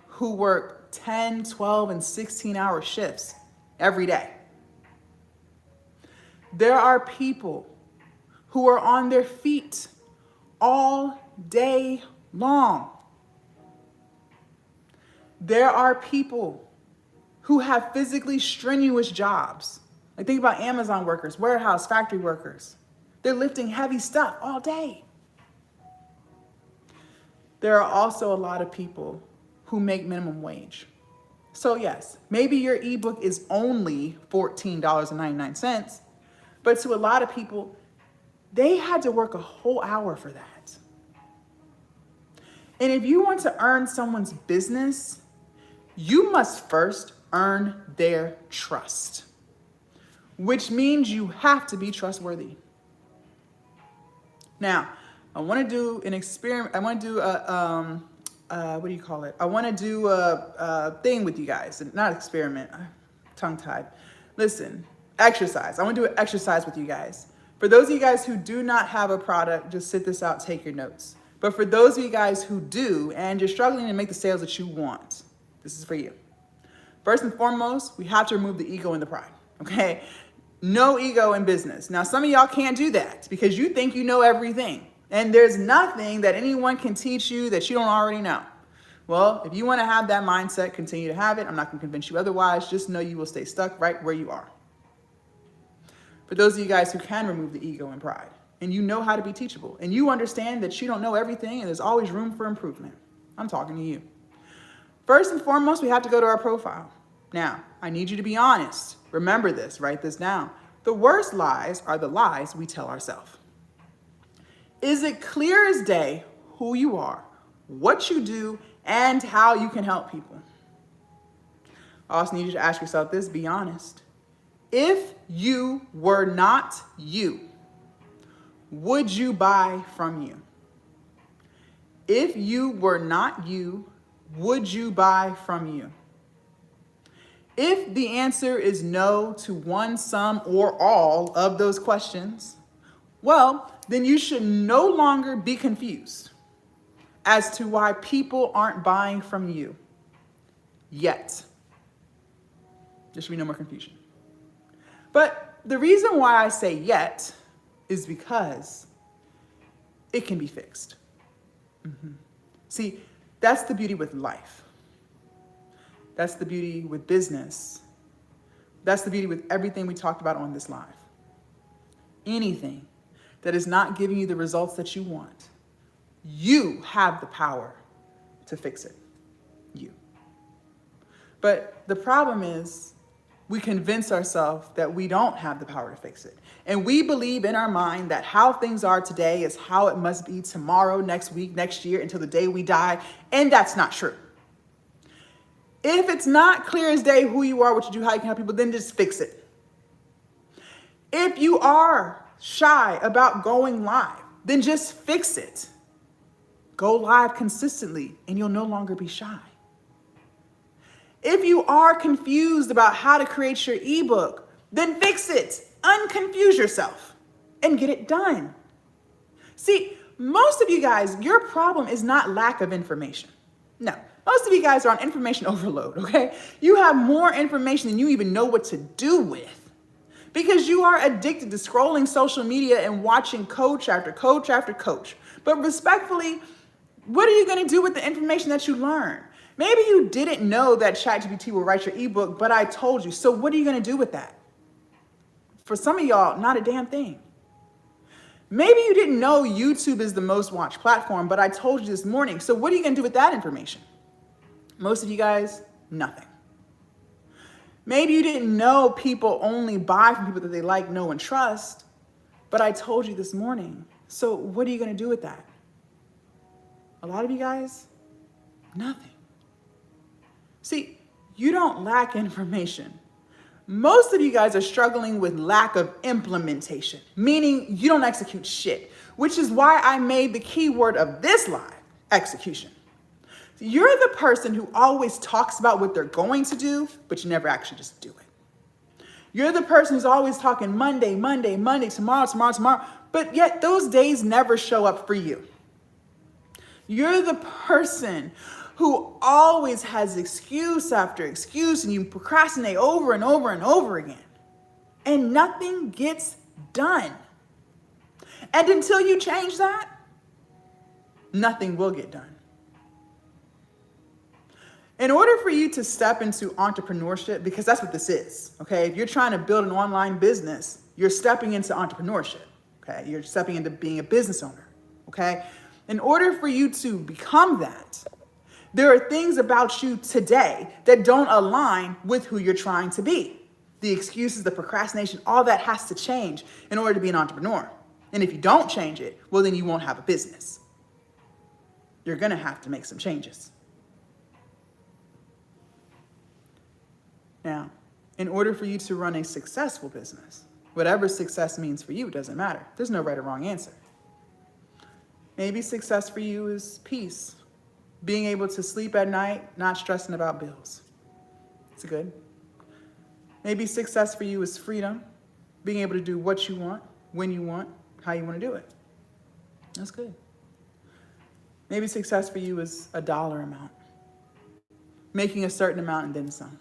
who work 10, 12, and 16-hour shifts every day. There are people who are on their feet all day long. There are people who have physically strenuous jobs. Like think about Amazon workers, warehouse, factory workers. They're lifting heavy stuff all day. There are also a lot of people who make minimum wage. So yes, maybe your ebook is only $14.99, but to a lot of people, they had to work a whole hour for that. And if you want to earn someone's business, you must first earn their trust, which means you have to be trustworthy. Now, I want to do an experiment. I want to do what do you call it? I want to do a thing with you guys, not experiment, tongue-tied. Listen, exercise. I want to do an exercise with you guys. For those of you guys who do not have a product, just sit this out, take your notes. But for those of you guys who do, and you're struggling to make the sales that you want, this is for you. First and foremost, we have to remove the ego and the pride, okay? No ego in business. Now, some of y'all can't do that because you think you know everything. And there's nothing that anyone can teach you that you don't already know. Well, if you want to have that mindset, continue to have it. I'm not going to convince you otherwise. Just know you will stay stuck right where you are. For those of you guys who can remove the ego and pride, and you know how to be teachable, and you understand that you don't know everything and there's always room for improvement, I'm talking to you. First and foremost, we have to go to our profile. Now, I need you to be honest. Remember this, write this down. The worst lies are the lies we tell ourselves. Is it clear as day who you are, what you do, and how you can help people? I also need you to ask yourself this, be honest. If you were not you, would you buy from you? If you were not you, would you buy from you? If the answer is no to one, some, or all of those questions, well, then you should no longer be confused as to why people aren't buying from you yet. There should be no more confusion. But the reason why I say yet is because it can be fixed. See, that's the beauty with life. That's the beauty with business. That's the beauty with everything we talked about on this live. Anything that is not giving you the results that you want, you have the power to fix it. You. But the problem is, we convince ourselves that we don't have the power to fix it. And we believe in our mind that how things are today is how it must be tomorrow, next week, next year, until the day we die. And that's not true. If it's not clear as day who you are, what you do, how you can help people, then just fix it. If you are shy about going live, then just fix it. Go live consistently and you'll no longer be shy. If you are confused about how to create your ebook, then fix it. Unconfuse yourself and get it done. See, most of you guys, your problem is not lack of information. No, most of you guys are on information overload, okay? You have more information than you even know what to do with because you are addicted to scrolling social media and watching coach after coach after coach. But respectfully, what are you going to do with the information that you learn? Maybe you didn't know that ChatGPT will write your ebook, but I told you. So what are you going to do with that? For some of y'all, not a damn thing. Maybe you didn't know YouTube is the most watched platform, but I told you this morning. So what are you going to do with that information? Most of you guys, nothing. Maybe you didn't know people only buy from people that they like, know, and trust, but I told you this morning. So what are you going to do with that? A lot of you guys, nothing. See, you don't lack information. Most of you guys are struggling with lack of implementation, meaning you don't execute shit, which is why I made the keyword of this live, execution. You're the person who always talks about what they're going to do, but you never actually just do it. You're the person who's always talking Monday, tomorrow, but yet those days never show up for you. You're the person who always has excuse after excuse and you procrastinate over and over again. And nothing gets done. And until you change that, nothing will get done. In order for you to step into entrepreneurship, because that's what this is, okay? If you're trying to build an online business, you're stepping into entrepreneurship, okay? You're stepping into being a business owner, okay? In order for you to become that, there are things about you today that don't align with who you're trying to be. The excuses, the procrastination, all that has to change in order to be an entrepreneur. And if you don't change it, well, then you won't have a business. You're going to have to make some changes. Now, in order for you to run a successful business, whatever success means for you, it doesn't matter. There's no right or wrong answer. Maybe success for you is peace. Being able to sleep at night, not stressing about bills. It's good. Maybe success for you is freedom. Being able to do what you want, when you want, how you want to do it. That's good. Maybe success for you is a dollar amount. Making a certain amount and then some.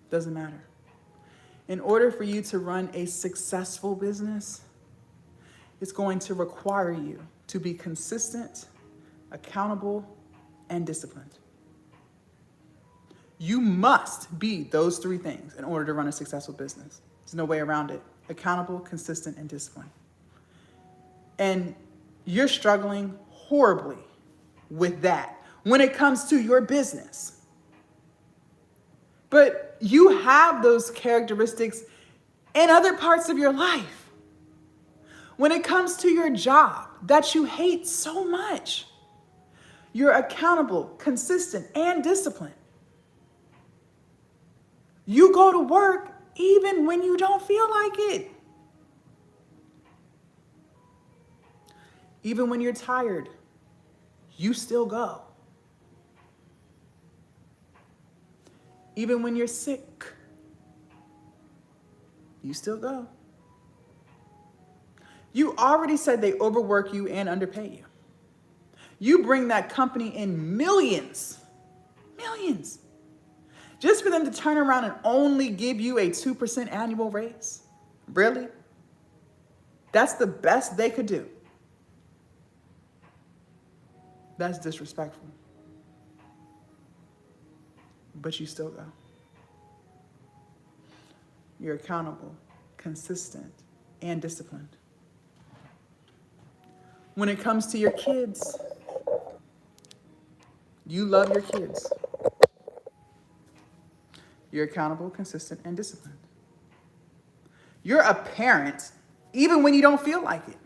Doesn't matter. In order for you to run a successful business, it's going to require you to be consistent, accountable, and disciplined. You must be those three things in order to run a successful business. There's no way around it. Accountable, consistent, and disciplined. And you're struggling horribly with that when it comes to your business. But you have those characteristics in other parts of your life. When it comes to your job that you hate so much, you're accountable, consistent, and disciplined. You go to work even when you don't feel like it. Even when you're tired, you still go. Even when you're sick, you still go. You already said they overwork you and underpay you. You bring that company in millions, just for them to turn around and only give you a 2% annual raise? Really? That's the best they could do. That's disrespectful. But you still go. You're accountable, consistent, and disciplined. When it comes to your kids, you love your kids. You're accountable, consistent, and disciplined. You're a parent even when you don't feel like it.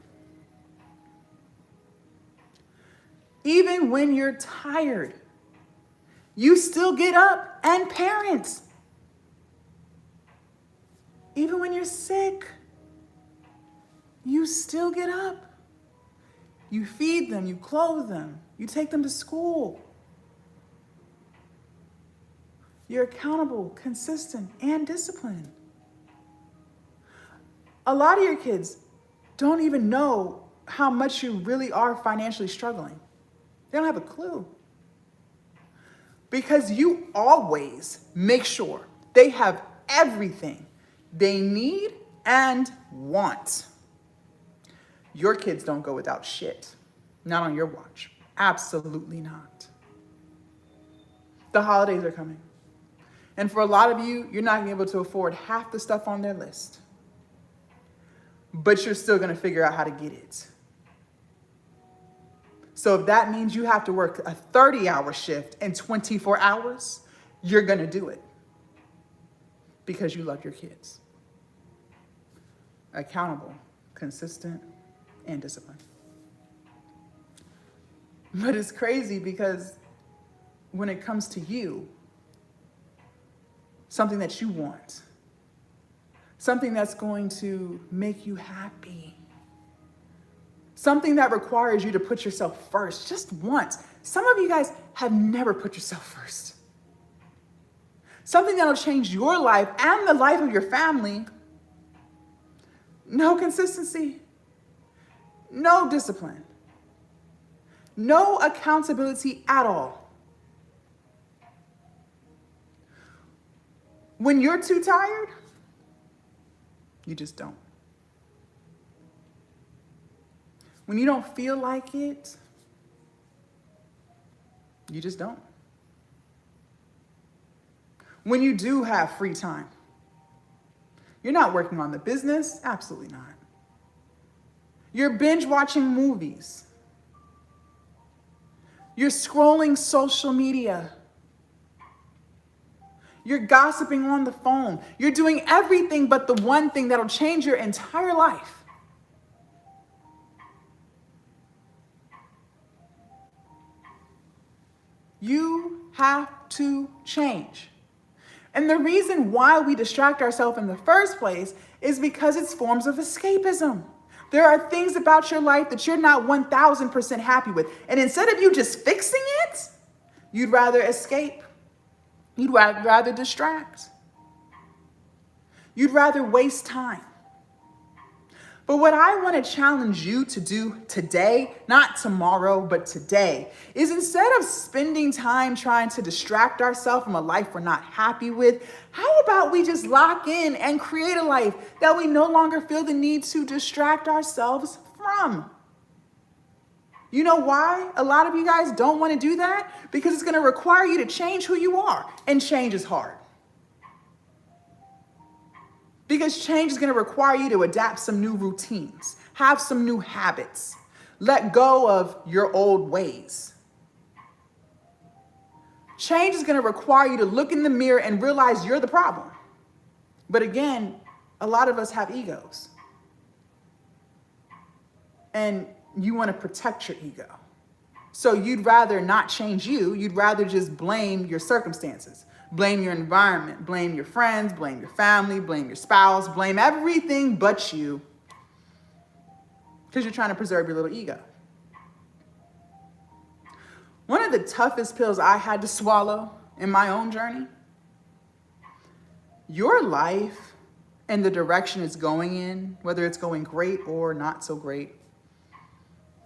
Even when you're tired, you still get up and parent. Even when you're sick, you still get up. You feed them, you clothe them, you take them to school. You're accountable, consistent, and disciplined. A lot of your kids don't even know how much you really are financially struggling. They don't have a clue. Because you always make sure they have everything they need and want. Your kids don't go without shit. Not on your watch. Absolutely not. The holidays are coming. And for a lot of you, you're not going to be able to afford half the stuff on their list. But you're still going to figure out how to get it. So if that means you have to work a 30-hour shift in 24 hours, you're going to do it. Because you love your kids. Accountable, consistent, and disciplined. But it's crazy because when it comes to you, something that you want, something that's going to make you happy, something that requires you to put yourself first just once. Some of you guys have never put yourself first. Something that'll change your life and the life of your family. No consistency, no discipline, no accountability at all. When you're too tired, you just don't. When you don't feel like it, you just don't. When you do have free time, you're not working on the business, absolutely not. You're binge watching movies. You're scrolling social media. You're gossiping on the phone. You're doing everything but the one thing that'll change your entire life. You have to change. And the reason why we distract ourselves in the first place is because it's forms of escapism. There are things about your life that you're not 1000% happy with. And instead of you just fixing it, you'd rather escape. You'd rather distract. You'd rather waste time. But what I want to challenge you to do today, not tomorrow, but today, is instead of spending time trying to distract ourselves from a life we're not happy with, how about we just lock in and create a life that we no longer feel the need to distract ourselves from? You know why a lot of you guys don't want to do that? Because it's going to require you to change who you are, and change is hard. Because change is going to require you to adapt some new routines, have some new habits, let go of your old ways. Change is going to require you to look in the mirror and realize you're the problem. But again, a lot of us have egos. And you want to protect your ego. So you'd rather not change you, you'd rather just blame your circumstances. Blame your environment, blame your friends, blame your family, blame your spouse, blame everything but you, because you're trying to preserve your little ego. One of the toughest pills I had to swallow in my own journey, your life and the direction it's going in, whether it's going great or not so great,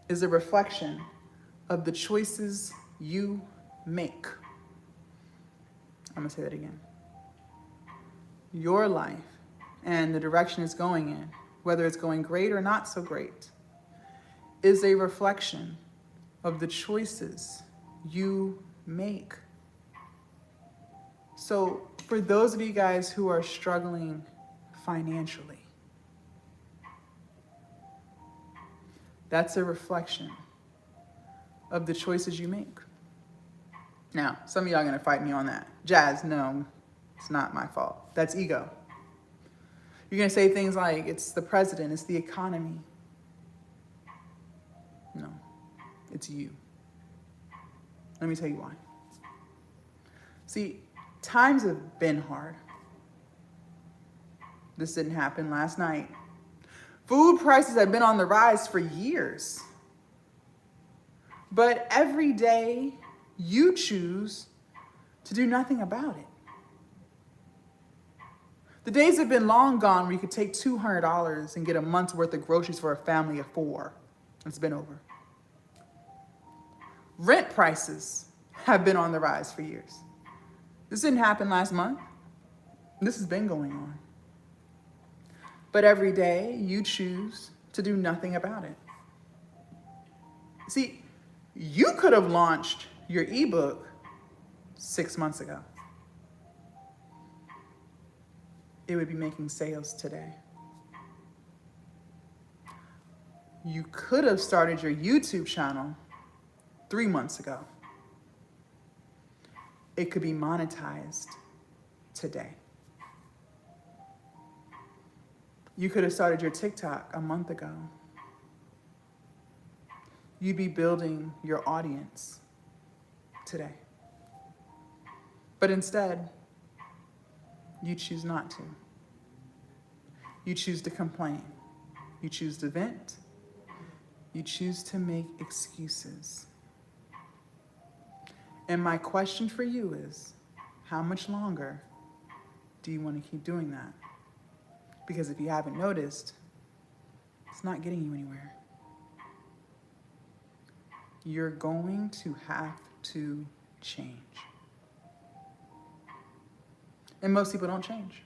is a reflection of the choices you make. I'm gonna say that again. Your life and the direction it's going in, whether it's going great or not so great, is a reflection of the choices you make. So for those of you guys who are struggling financially, that's a reflection of the choices you make. Now, some of y'all are gonna fight me on that. Jazz, no, it's not my fault. That's ego. You're gonna say things like, it's the president, it's the economy. No, it's you. Let me tell you why. See, times have been hard. This didn't happen last night. Food prices have been on the rise for years. But every day, you choose to do nothing about it. The days have been long gone where you could take $200 and get a month's worth of groceries for a family of 4. It's been over. Rent prices have been on the rise for years. This didn't happen last month. This has been going on. But every day you choose to do nothing about it. See, you could have launched your ebook 6 months ago. It would be making sales today. You could have started your YouTube channel 3 months ago. It could be monetized today. You could have started your TikTok a month ago. You'd be building your audience today. But instead, you choose not to. You choose to complain. You choose to vent. You choose to make excuses. And my question for you is, how much longer do you want to keep doing that? Because if you haven't noticed, it's not getting you anywhere. You're going to have to change. And most people don't change.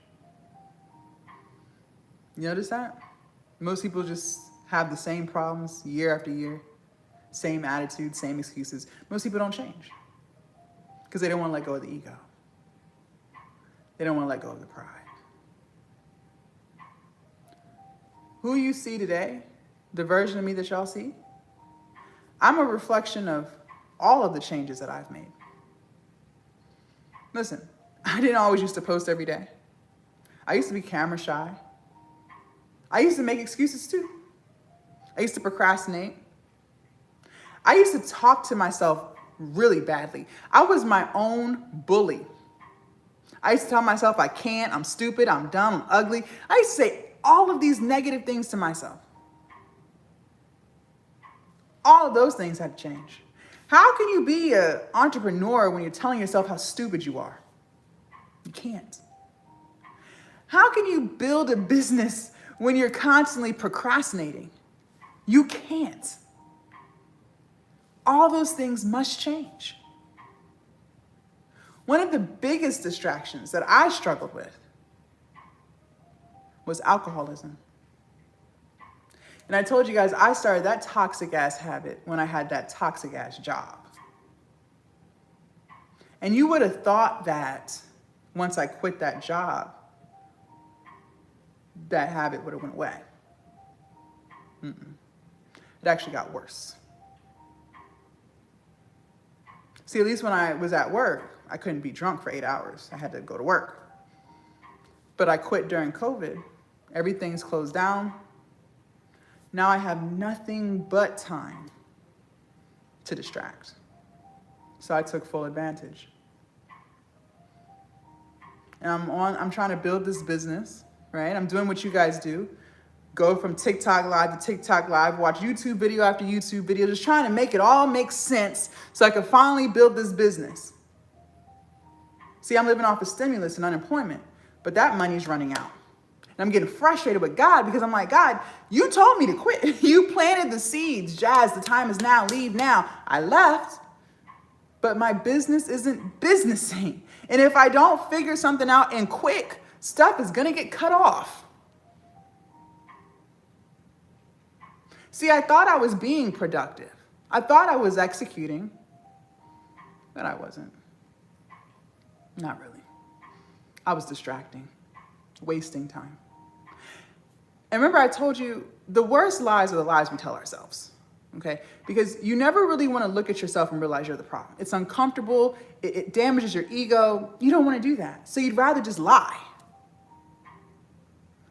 You notice that? Most people just have the same problems year after year, same attitude, same excuses. Most people don't change because they don't want to let go of the ego. They don't want to let go of the pride. Who you see today, the version of me that y'all see, I'm a reflection of all of the changes that I've made. Listen, I didn't always used to post every day. I used to be camera shy. I used to make excuses too. I used to procrastinate. I used to talk to myself really badly. I was my own bully. I used to tell myself I can't, I'm stupid, I'm dumb, I'm ugly. I used to say all of these negative things to myself. All of those things had to change. How can you be an entrepreneur when you're telling yourself how stupid you are? You can't. How can you build a business when you're constantly procrastinating. You can't. All those things must change. One of the biggest distractions that I struggled with was alcoholism. And I told you guys, I started that toxic ass habit when I had that toxic ass job. And you would have thought that once I quit that job, that habit would have went away. It actually got worse. See, at least when I was at work, I couldn't be drunk for 8 hours. I had to go to work. But I quit during COVID. Everything's closed down. Now I have nothing but time to distract. So I took full advantage. And I'm trying to build this business, right? I'm doing what you guys do. Go from TikTok live to TikTok live, watch YouTube video after YouTube video, just trying to make it all make sense so I can finally build this business. See, I'm living off of stimulus and unemployment, but that money's running out. And I'm getting frustrated with God because I'm like, God, you told me to quit. You planted the seeds. Jazz, the time is now. Leave now. I left, but my business isn't businessing. And if I don't figure something out and quick, stuff is going to get cut off. See, I thought I was being productive. I thought I was executing, but I wasn't. Not really. I was distracting, wasting time. And remember I told you the worst lies are the lies we tell ourselves, okay? Because you never really want to look at yourself and realize you're the problem. It's uncomfortable. It damages your ego. You don't want to do that. So you'd rather just lie.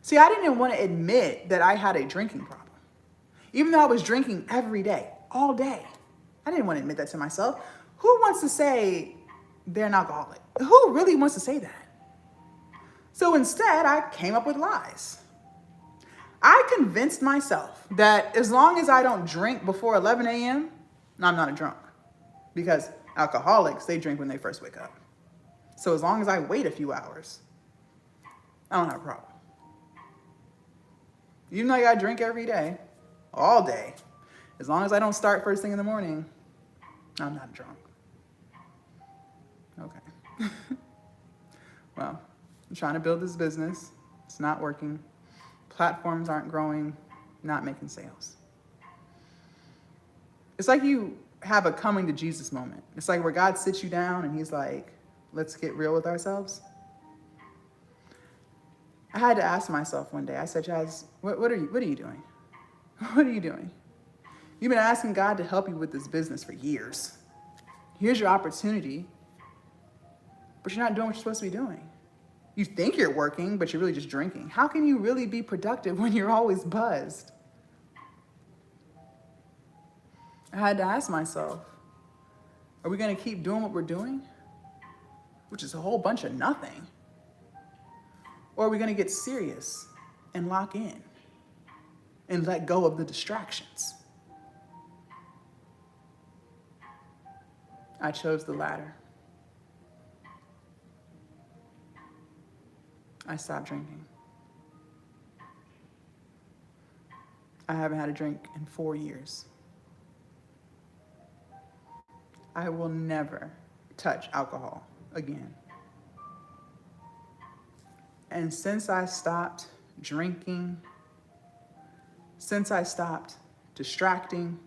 See, I didn't want to admit that I had a drinking problem. Even though I was drinking every day, all day. I didn't want to admit that to myself. Who wants to say they're an alcoholic? Who really wants to say that? So instead, I came up with lies. I convinced myself that as long as I don't drink before 11 a.m., I'm not a drunk. Because alcoholics, they drink when they first wake up. So as long as I wait a few hours, I don't have a problem. Even though I gotta drink every day, all day, as long as I don't start first thing in the morning, I'm not drunk. Okay. Well, I'm trying to build this business. It's not working. Platforms aren't growing, not making sales. It's like you have a coming to Jesus moment. It's like where God sits you down and he's like, let's get real with ourselves. I had to ask myself one day, I said, Jazz, what are you doing? What are you doing? You've been asking God to help you with this business for years. Here's your opportunity, but you're not doing what you're supposed to be doing. You think you're working, but you're really just drinking. How can you really be productive when you're always buzzed? I had to ask myself, are we going to keep doing what we're doing? Which is a whole bunch of nothing. Or are we going to get serious and lock in and let go of the distractions? I chose the latter. I stopped drinking. I haven't had a drink in 4 years. I will never touch alcohol again. And since I stopped drinking, since I stopped distracting,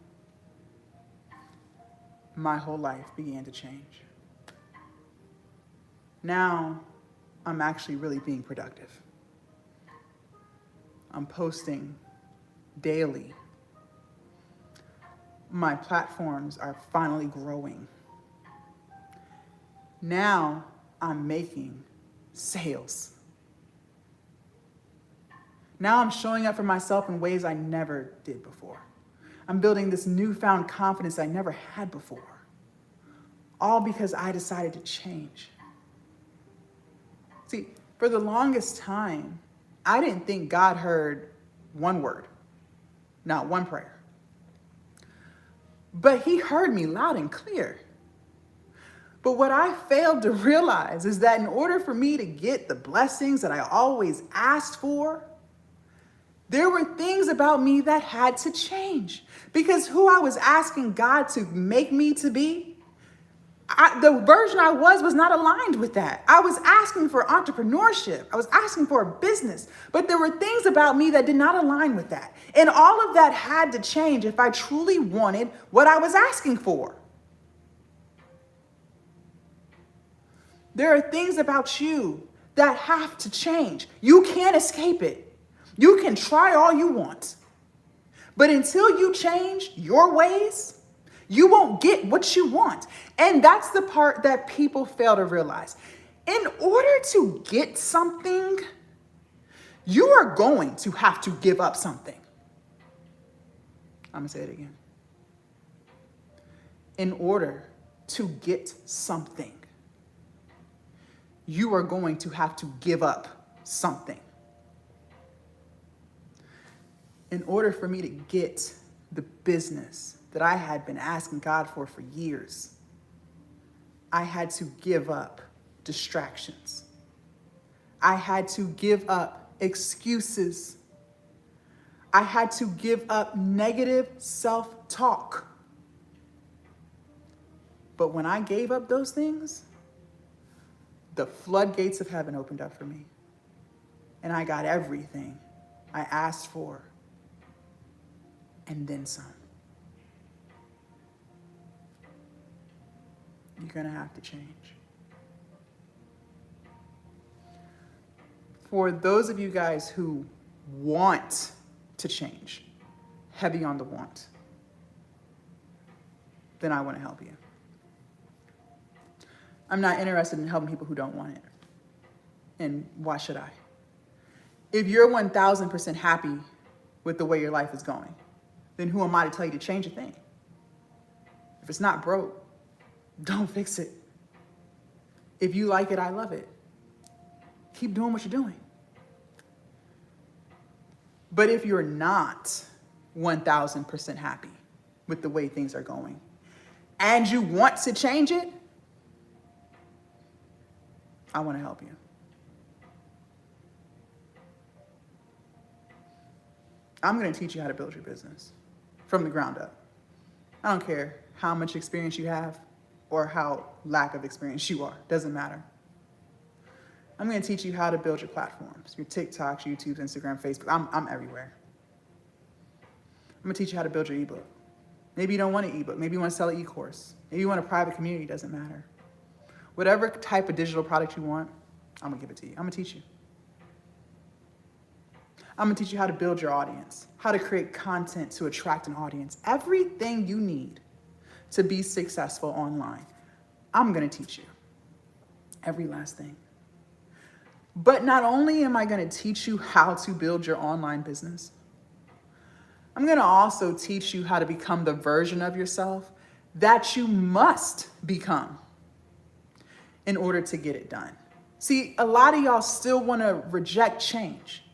my whole life began to change. Now, I'm actually really being productive. I'm posting daily. My platforms are finally growing. Now I'm making sales. Now I'm showing up for myself in ways I never did before. I'm building this newfound confidence I never had before. All because I decided to change. See, for the longest time, I didn't think God heard one word, not one prayer. But he heard me loud and clear. But what I failed to realize is that in order for me to get the blessings that I always asked for, There were things about me that had to change because who I was asking God to make me to be, the version I was not aligned with that. I was asking for entrepreneurship. I was asking for a business, but there were things about me that did not align with that. And all of that had to change if I truly wanted what I was asking for. There are things about you that have to change. You can't escape it. You can try all you want, but until you change your ways, you won't get what you want. And that's the part that people fail to realize. In order to get something, you are going to have to give up something. I'm going to say it again. In order to get something, you are going to have to give up something. In order for me to get the business that I had been asking God for years, I had to give up distractions. I had to give up excuses. I had to give up negative self-talk. But when I gave up those things, the floodgates of heaven opened up for me. And I got everything I asked for, and then some. You're going to have to change. For those of you guys who want to change, heavy on the want, then I want to help you. I'm not interested in helping people who don't want it. And why should I? If you're 1,000% happy with the way your life is going, then who am I to tell you to change a thing? If it's not broke, don't fix it. If you like it, I love it. Keep doing what you're doing. But if you're not 1,000% happy with the way things are going, and you want to change it, I want to help you. I'm going to teach you how to build your business from the ground up. I don't care how much experience you have or how lack of experience you are. Doesn't matter. I'm going to teach you how to build your platforms, your TikToks, YouTube, Instagram, Facebook. I'm everywhere. I'm going to teach you how to build your ebook. Maybe you don't want an ebook. Maybe you want to sell an e-course. Maybe you want a private community. Doesn't matter. Whatever type of digital product you want, I'm going to give it to you. I'm going to teach you. I'm going to teach you how to build your audience, how to create content to attract an audience. Everything you need to be successful online, I'm going to teach you. Every last thing. But not only am I going to teach you how to build your online business, I'm going to also teach you how to become the version of yourself that you must become in order to get it done. See, a lot of y'all still want to reject change.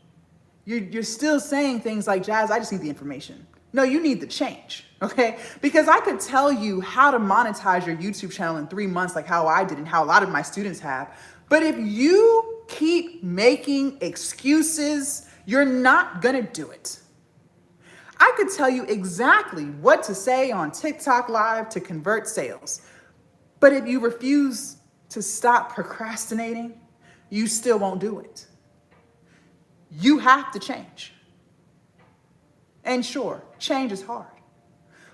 You're still saying things like, Jazz, I just need the information. No, you need the change, okay? Because I could tell you how to monetize your YouTube channel in 3 months like how I did and how a lot of my students have. But if you keep making excuses, you're not gonna do it. I could tell you exactly what to say on TikTok Live to convert sales. But if you refuse to stop procrastinating, you still won't do it. You have to change. And sure, change is hard.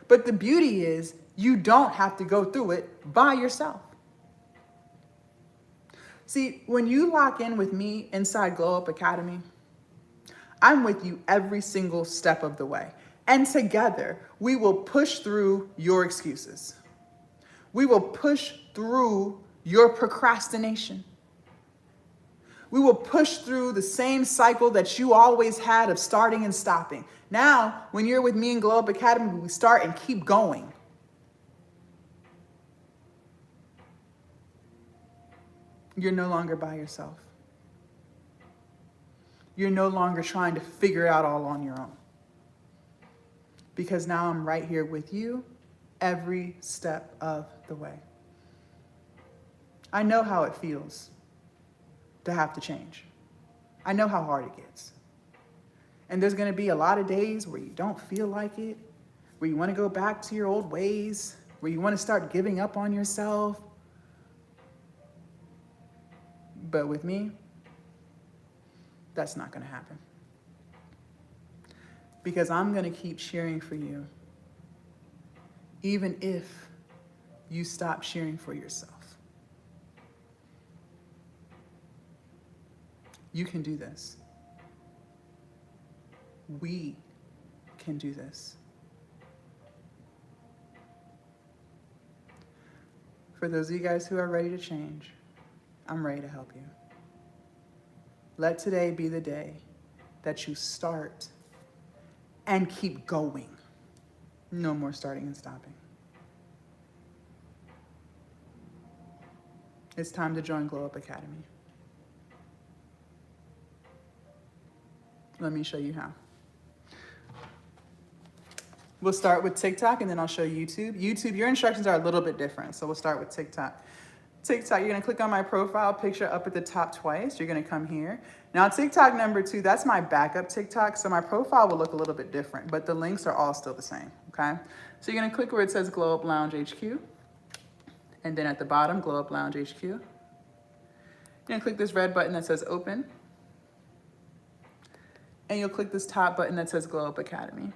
But the beauty is you don't have to go through it by yourself. See, when you lock in with me inside Glow Up Academy, I'm with you every single step of the way. And together, we will push through your excuses. We will push through your procrastination. We will push through the same cycle that you always had of starting and stopping. Now, when you're with me in Glow Up Academy, we start and keep going. You're no longer by yourself. You're no longer trying to figure it out all on your own. Because now I'm right here with you every step of the way. I know how it feels to have to change. I know how hard it gets. And there's gonna be a lot of days where you don't feel like it, where you wanna go back to your old ways, where you wanna start giving up on yourself. But with me, that's not gonna happen. Because I'm gonna keep cheering for you, even if you stop cheering for yourself. You can do this. We can do this. For those of you guys who are ready to change, I'm ready to help you. Let today be the day that you start and keep going. No more starting and stopping. It's time to join Glow Up Academy. Let me show you how. We'll start with TikTok and then I'll show you YouTube. YouTube, your instructions are a little bit different. So we'll start with TikTok. TikTok, you're gonna click on my profile picture up at the top twice. You're gonna come here. Now TikTok number 2, that's my backup TikTok. So my profile will look a little bit different, but the links are all still the same, okay? So you're gonna click where it says Glow Up Lounge HQ. And then at the bottom, Glow Up Lounge HQ. You're gonna click this red button that says open. And you'll click this top button that says Glow Up Academy.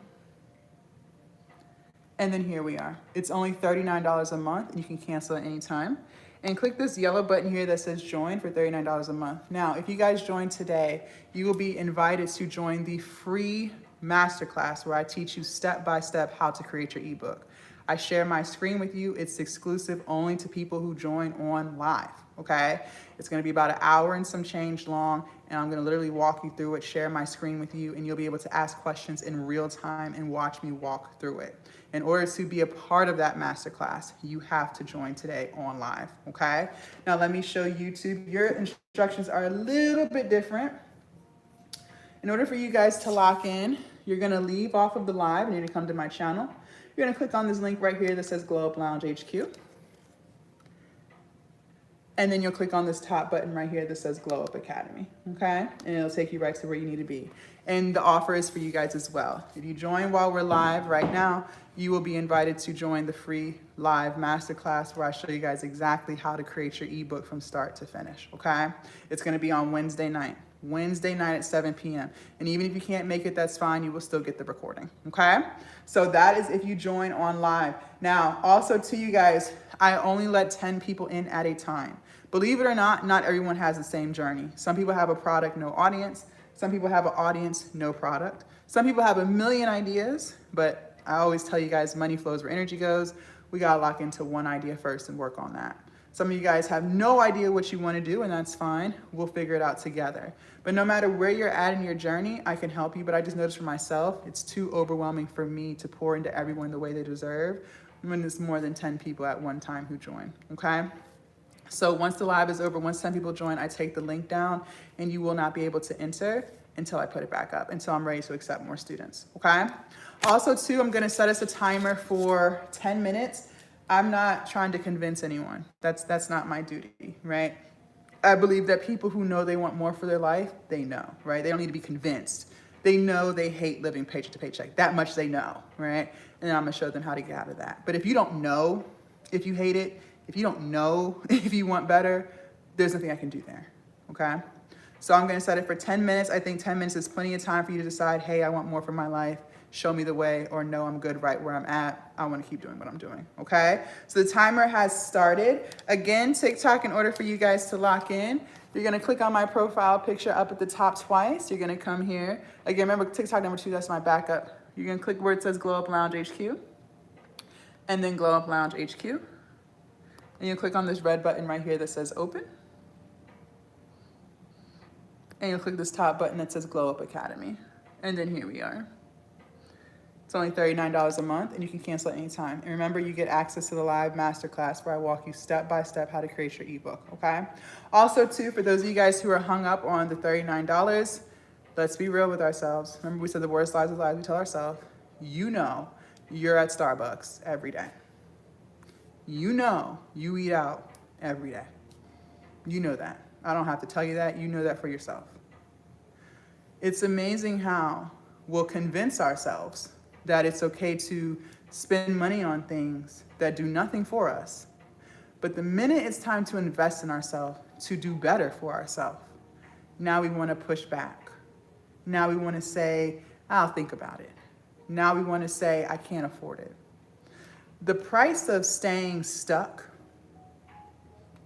And then here we are. It's only $39 a month and you can cancel at any time. And click this yellow button here that says join for $39 a month. Now, if you guys join today, you will be invited to join the free masterclass where I teach you step-by-step how to create your ebook. I share my screen with you. It's exclusive only to people who join on live, okay? It's gonna be about an hour and some change long, and I'm gonna literally walk you through it, share my screen with you, and you'll be able to ask questions in real time and watch me walk through it. In order to be a part of that masterclass, you have to join today on live, okay? Now let me show YouTube. Your instructions are a little bit different. In order for you guys to lock in, you're gonna leave off of the live and you're gonna come to my channel. You're gonna click on this link right here that says Glow Up Lounge HQ. And then you'll click on this top button right here that says Glow Up Academy, okay? And it'll take you right to where you need to be. And the offer is for you guys as well. If you join while we're live right now, you will be invited to join the free live masterclass where I show you guys exactly how to create your ebook from start to finish, okay? It's gonna be on Wednesday night at 7 p.m. And even if you can't make it, that's fine. You will still get the recording, okay? So that is if you join on live. Now, also to you guys, I only let 10 people in at a time. Believe it or not everyone has the same journey. Some people have a product, no audience. Some people have an audience, no product. Some people have a million ideas, but I always tell you guys, money flows where energy goes. We gotta lock into one idea first and work on that. Some of you guys have no idea what you want to do, and that's fine. We'll figure it out together. But no matter where you're at in your journey, I can help you. But I just noticed for myself, it's too overwhelming for me to pour into everyone the way they deserve when there's more than 10 people at one time who join, okay? So once the live is over, once 10 people join, I take the link down, and you will not be able to enter until I put it back up, until I'm ready to accept more students, okay? Also, too, I'm gonna set us a timer for 10 minutes. I'm not trying to convince anyone. That's not my duty, right? I believe that people who know they want more for their life, they know, right? They don't need to be convinced. They know they hate living paycheck to paycheck. That much they know, right? And then I'm gonna show them how to get out of that. But if you don't know if you hate it, if you don't know if you want better, there's nothing I can do there, okay? So I'm gonna set it for 10 minutes. I think 10 minutes is plenty of time for you to decide, hey, I want more for my life. Show me the way, or no, I'm good right where I'm at. I want to keep doing what I'm doing, okay? So the timer has started. Again, TikTok, in order for you guys to lock in, you're gonna click on my profile picture up at the top twice. You're gonna come here. Again, remember TikTok number 2, that's my backup. You're gonna click where it says Glow Up Lounge HQ, and then Glow Up Lounge HQ. And you'll click on this red button right here that says open. And you'll click this top button that says Glow Up Academy. And then here we are. It's only $39 a month, and you can cancel at any time. And remember, you get access to the live masterclass where I walk you step by step how to create your ebook, okay? Also, too, for those of you guys who are hung up on the $39, let's be real with ourselves. Remember, we said the worst lies are lies we tell ourselves. You know you're at Starbucks every day. You know you eat out every day. You know that. I don't have to tell you that. You know that for yourself. It's amazing how will convince ourselves that it's okay to spend money on things that do nothing for us. But the minute it's time to invest in ourselves, to do better for ourselves, now we want to push back. Now we want to say, I'll think about it. Now we want to say, I can't afford it. The price of staying stuck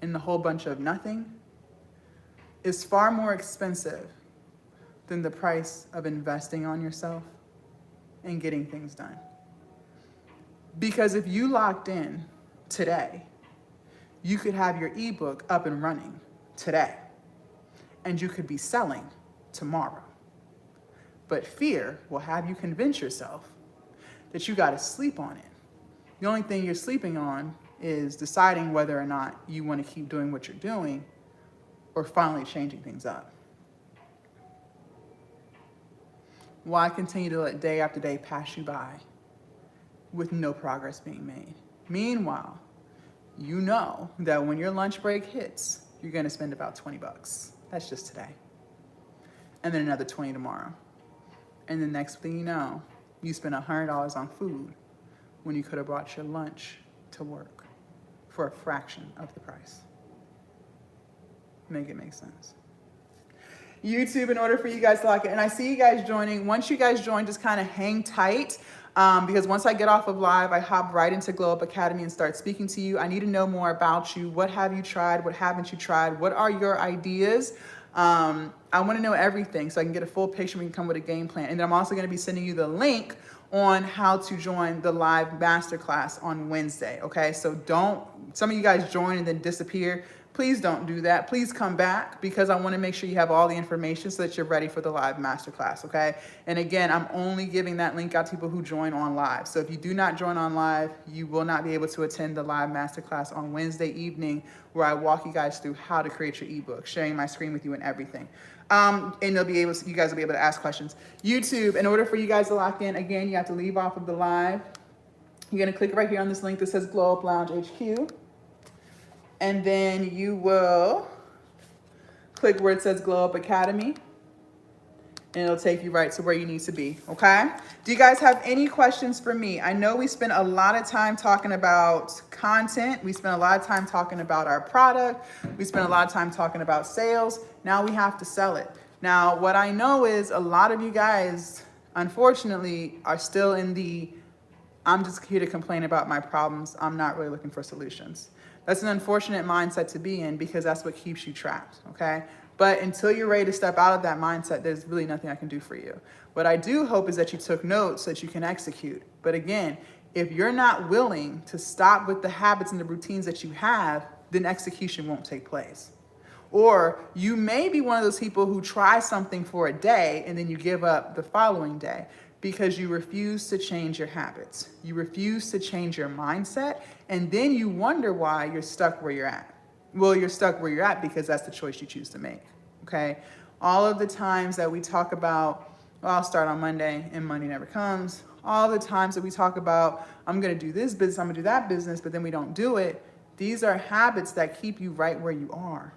in the whole bunch of nothing is far more expensive than the price of investing on yourself and getting things done. Because if you locked in today, you could have your ebook up and running today, and you could be selling tomorrow. But fear will have you convince yourself that you got to sleep on it. The only thing you're sleeping on is deciding whether or not you want to keep doing what you're doing or finally changing things up. Why continue to let day after day pass you by with no progress being made? Meanwhile, you know that when your lunch break hits, you're going to spend about $20. That's just today. And then another 20 tomorrow. And the next thing you know, you spend $100 on food when you could have brought your lunch to work for a fraction of the price. Make it make sense. YouTube, in order for you guys to lock it, and I see you guys joining. Once you guys join, just kind of hang tight, because once I get off of live, I hop right into Glow Up Academy and start speaking to you. I need to know more about you. What have you tried? What haven't you tried? What are your ideas? I want to know everything so I can get a full picture. We can come with a game plan. And then I'm also going to be sending you the link on how to join the live masterclass on Wednesday. Okay, so some of you guys join and then disappear. Please don't do that. Please come back, because I want to make sure you have all the information so that you're ready for the live masterclass, okay? And again, I'm only giving that link out to people who join on live. So if you do not join on live, you will not be able to attend the live masterclass on Wednesday evening, where I walk you guys through how to create your ebook, sharing my screen with you and everything. And you guys will be able to ask questions. YouTube, in order for you guys to lock in, again, you have to leave off of the live. You're going to click right here on this link that says Glow Up Lounge HQ. And then you will click where it says Glow Up Academy, and it'll take you right to where you need to be, okay? Do you guys have any questions for me? I know we spent a lot of time talking about content. We spent a lot of time talking about our product. We spent a lot of time talking about sales. Now we have to sell it. Now, what I know is a lot of you guys, unfortunately, are still in the, I'm just here to complain about my problems. I'm not really looking for solutions. That's an unfortunate mindset to be in, because that's what keeps you trapped, okay? But until you're ready to step out of that mindset, there's really nothing I can do for you. What I do hope is that you took notes so that you can execute. But again, if you're not willing to stop with the habits and the routines that you have, then execution won't take place. Or you may be one of those people who try something for a day and then you give up the following day, because you refuse to change your habits. You refuse to change your mindset, and then you wonder why you're stuck where you're at. Well, you're stuck where you're at because that's the choice you choose to make, okay? All of the times that we talk about, well, I'll start on Monday and Monday never comes. All the times that we talk about, I'm gonna do this business, I'm gonna do that business, but then we don't do it. These are habits that keep you right where you are.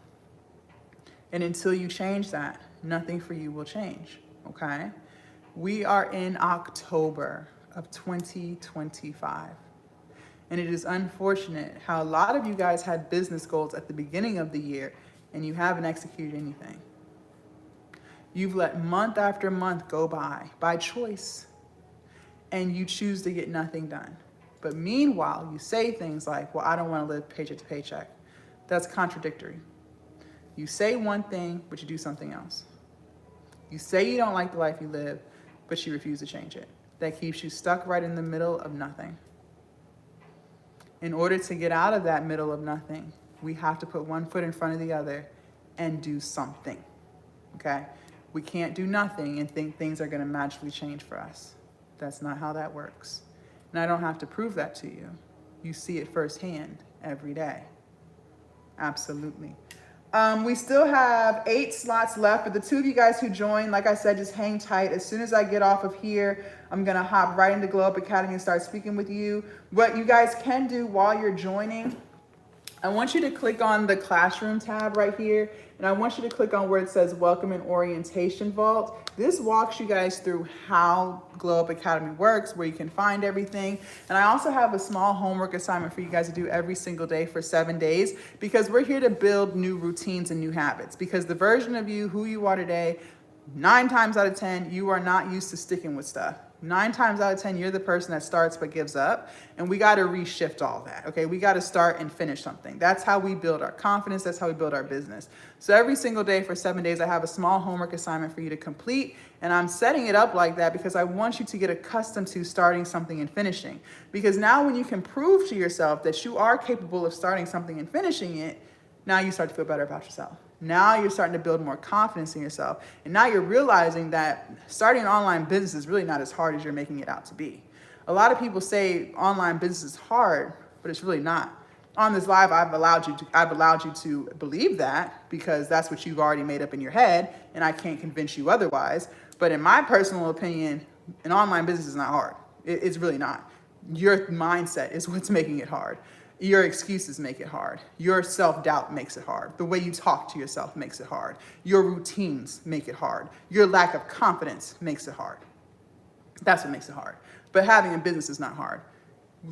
And until you change that, nothing for you will change, okay? We are in October of 2025. And it is unfortunate how a lot of you guys had business goals at the beginning of the year and you haven't executed anything. You've let month after month go by choice, and you choose to get nothing done. But meanwhile, you say things like, well, I don't want to live paycheck to paycheck. That's contradictory. You say one thing, but you do something else. You say you don't like the life you live, but you refuse to change it. That keeps you stuck right in the middle of nothing. In order to get out of that middle of nothing, we have to put one foot in front of the other and do something, okay? We can't do nothing and think things are gonna magically change for us. That's not how that works. And I don't have to prove that to you. You see it firsthand every day. Absolutely. We still have 8 slots left, but the 2 of you guys who joined, like I said, just hang tight. As soon as I get off of here, I'm gonna hop right into Glow Up Academy and start speaking with you. What you guys can do while you're joining, I want you to click on the classroom tab right here, and I want you to click on where it says Welcome and Orientation Vault. This walks you guys through how Glow Up Academy works, where you can find everything. And I also have a small homework assignment for you guys to do every single day for 7 days, because we're here to build new routines and new habits. Because the version of you, who you are today, 9 times out of 10, you are not used to sticking with stuff. 9 times out of 10, you're the person that starts but gives up. And we got to reshift all that, okay? We got to start and finish something. That's how we build our confidence. That's how we build our business. So every single day for 7 days, I have a small homework assignment for you to complete. And I'm setting it up like that because I want you to get accustomed to starting something and finishing. Because now when you can prove to yourself that you are capable of starting something and finishing it, now you start to feel better about yourself. Now you're starting to build more confidence in yourself. And now you're realizing that starting an online business is really not as hard as you're making it out to be. A lot of people say online business is hard, but it's really not. On this live, I've allowed you to believe that because that's what you've already made up in your head, and I can't convince you otherwise. But in my personal opinion, an online business is not hard. It's really not. Your mindset is what's making it hard. Your excuses make it hard. Your self-doubt makes it hard. The way you talk to yourself makes it hard. Your routines make it hard. Your lack of confidence makes it hard. That's what makes it hard. But having a business is not hard.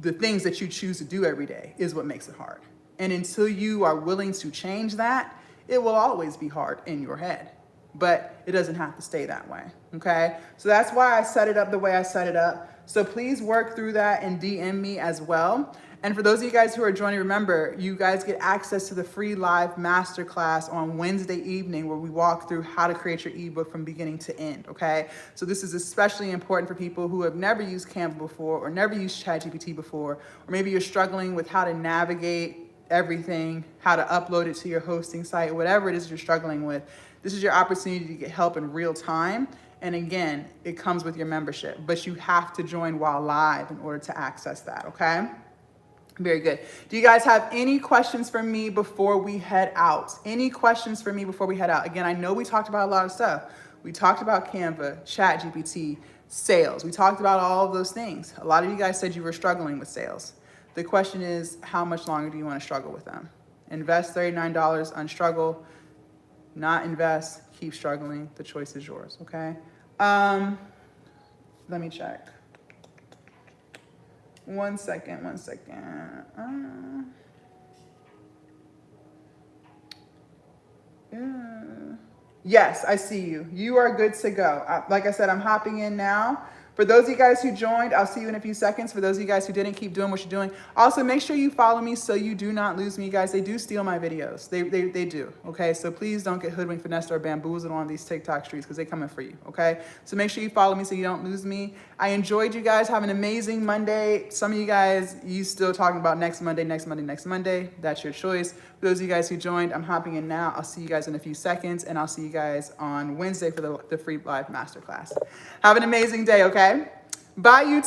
The things that you choose to do every day is what makes it hard. And until you are willing to change that, it will always be hard in your head. But it doesn't have to stay that way, okay? So that's why I set it up the way I set it up. So please work through that and DM me as well. And for those of you guys who are joining, remember, you guys get access to the free live masterclass on Wednesday evening where we walk through how to create your ebook from beginning to end, okay? So this is especially important for people who have never used Canva before or never used ChatGPT before, or maybe you're struggling with how to navigate everything, how to upload it to your hosting site, whatever it is you're struggling with. This is your opportunity to get help in real time. And again, it comes with your membership, but you have to join while live in order to access that, okay? Very good. Do you guys have any questions for me before we head out? Any questions for me before we head out? Again, I know we talked about a lot of stuff. We talked about Canva, ChatGPT, sales. We talked about all of those things. A lot of you guys said you were struggling with sales. The question is, how much longer do you want to struggle with them? Invest $39, unstruggle, not invest, keep struggling. The choice is yours, okay? Let me check. One second. Yes, I see you. You are good to go. Like I said, I'm hopping in now. For those of you guys who joined, I'll see you in a few seconds. For those of you guys who didn't, keep doing what you're doing. Also, make sure you follow me so you do not lose me, guys. They do steal my videos. They do, okay? So please don't get hoodwinked, finessed, or bamboozled on these TikTok streets because they coming for you, okay? So make sure you follow me so you don't lose me. I enjoyed you guys. Have an amazing Monday. Some of you guys, you still talking about next Monday. That's your choice. For those of you guys who joined, I'm hopping in now. I'll see you guys in a few seconds, and I'll see you guys on Wednesday for the free live masterclass. Have an amazing day, okay? Bye, YouTube.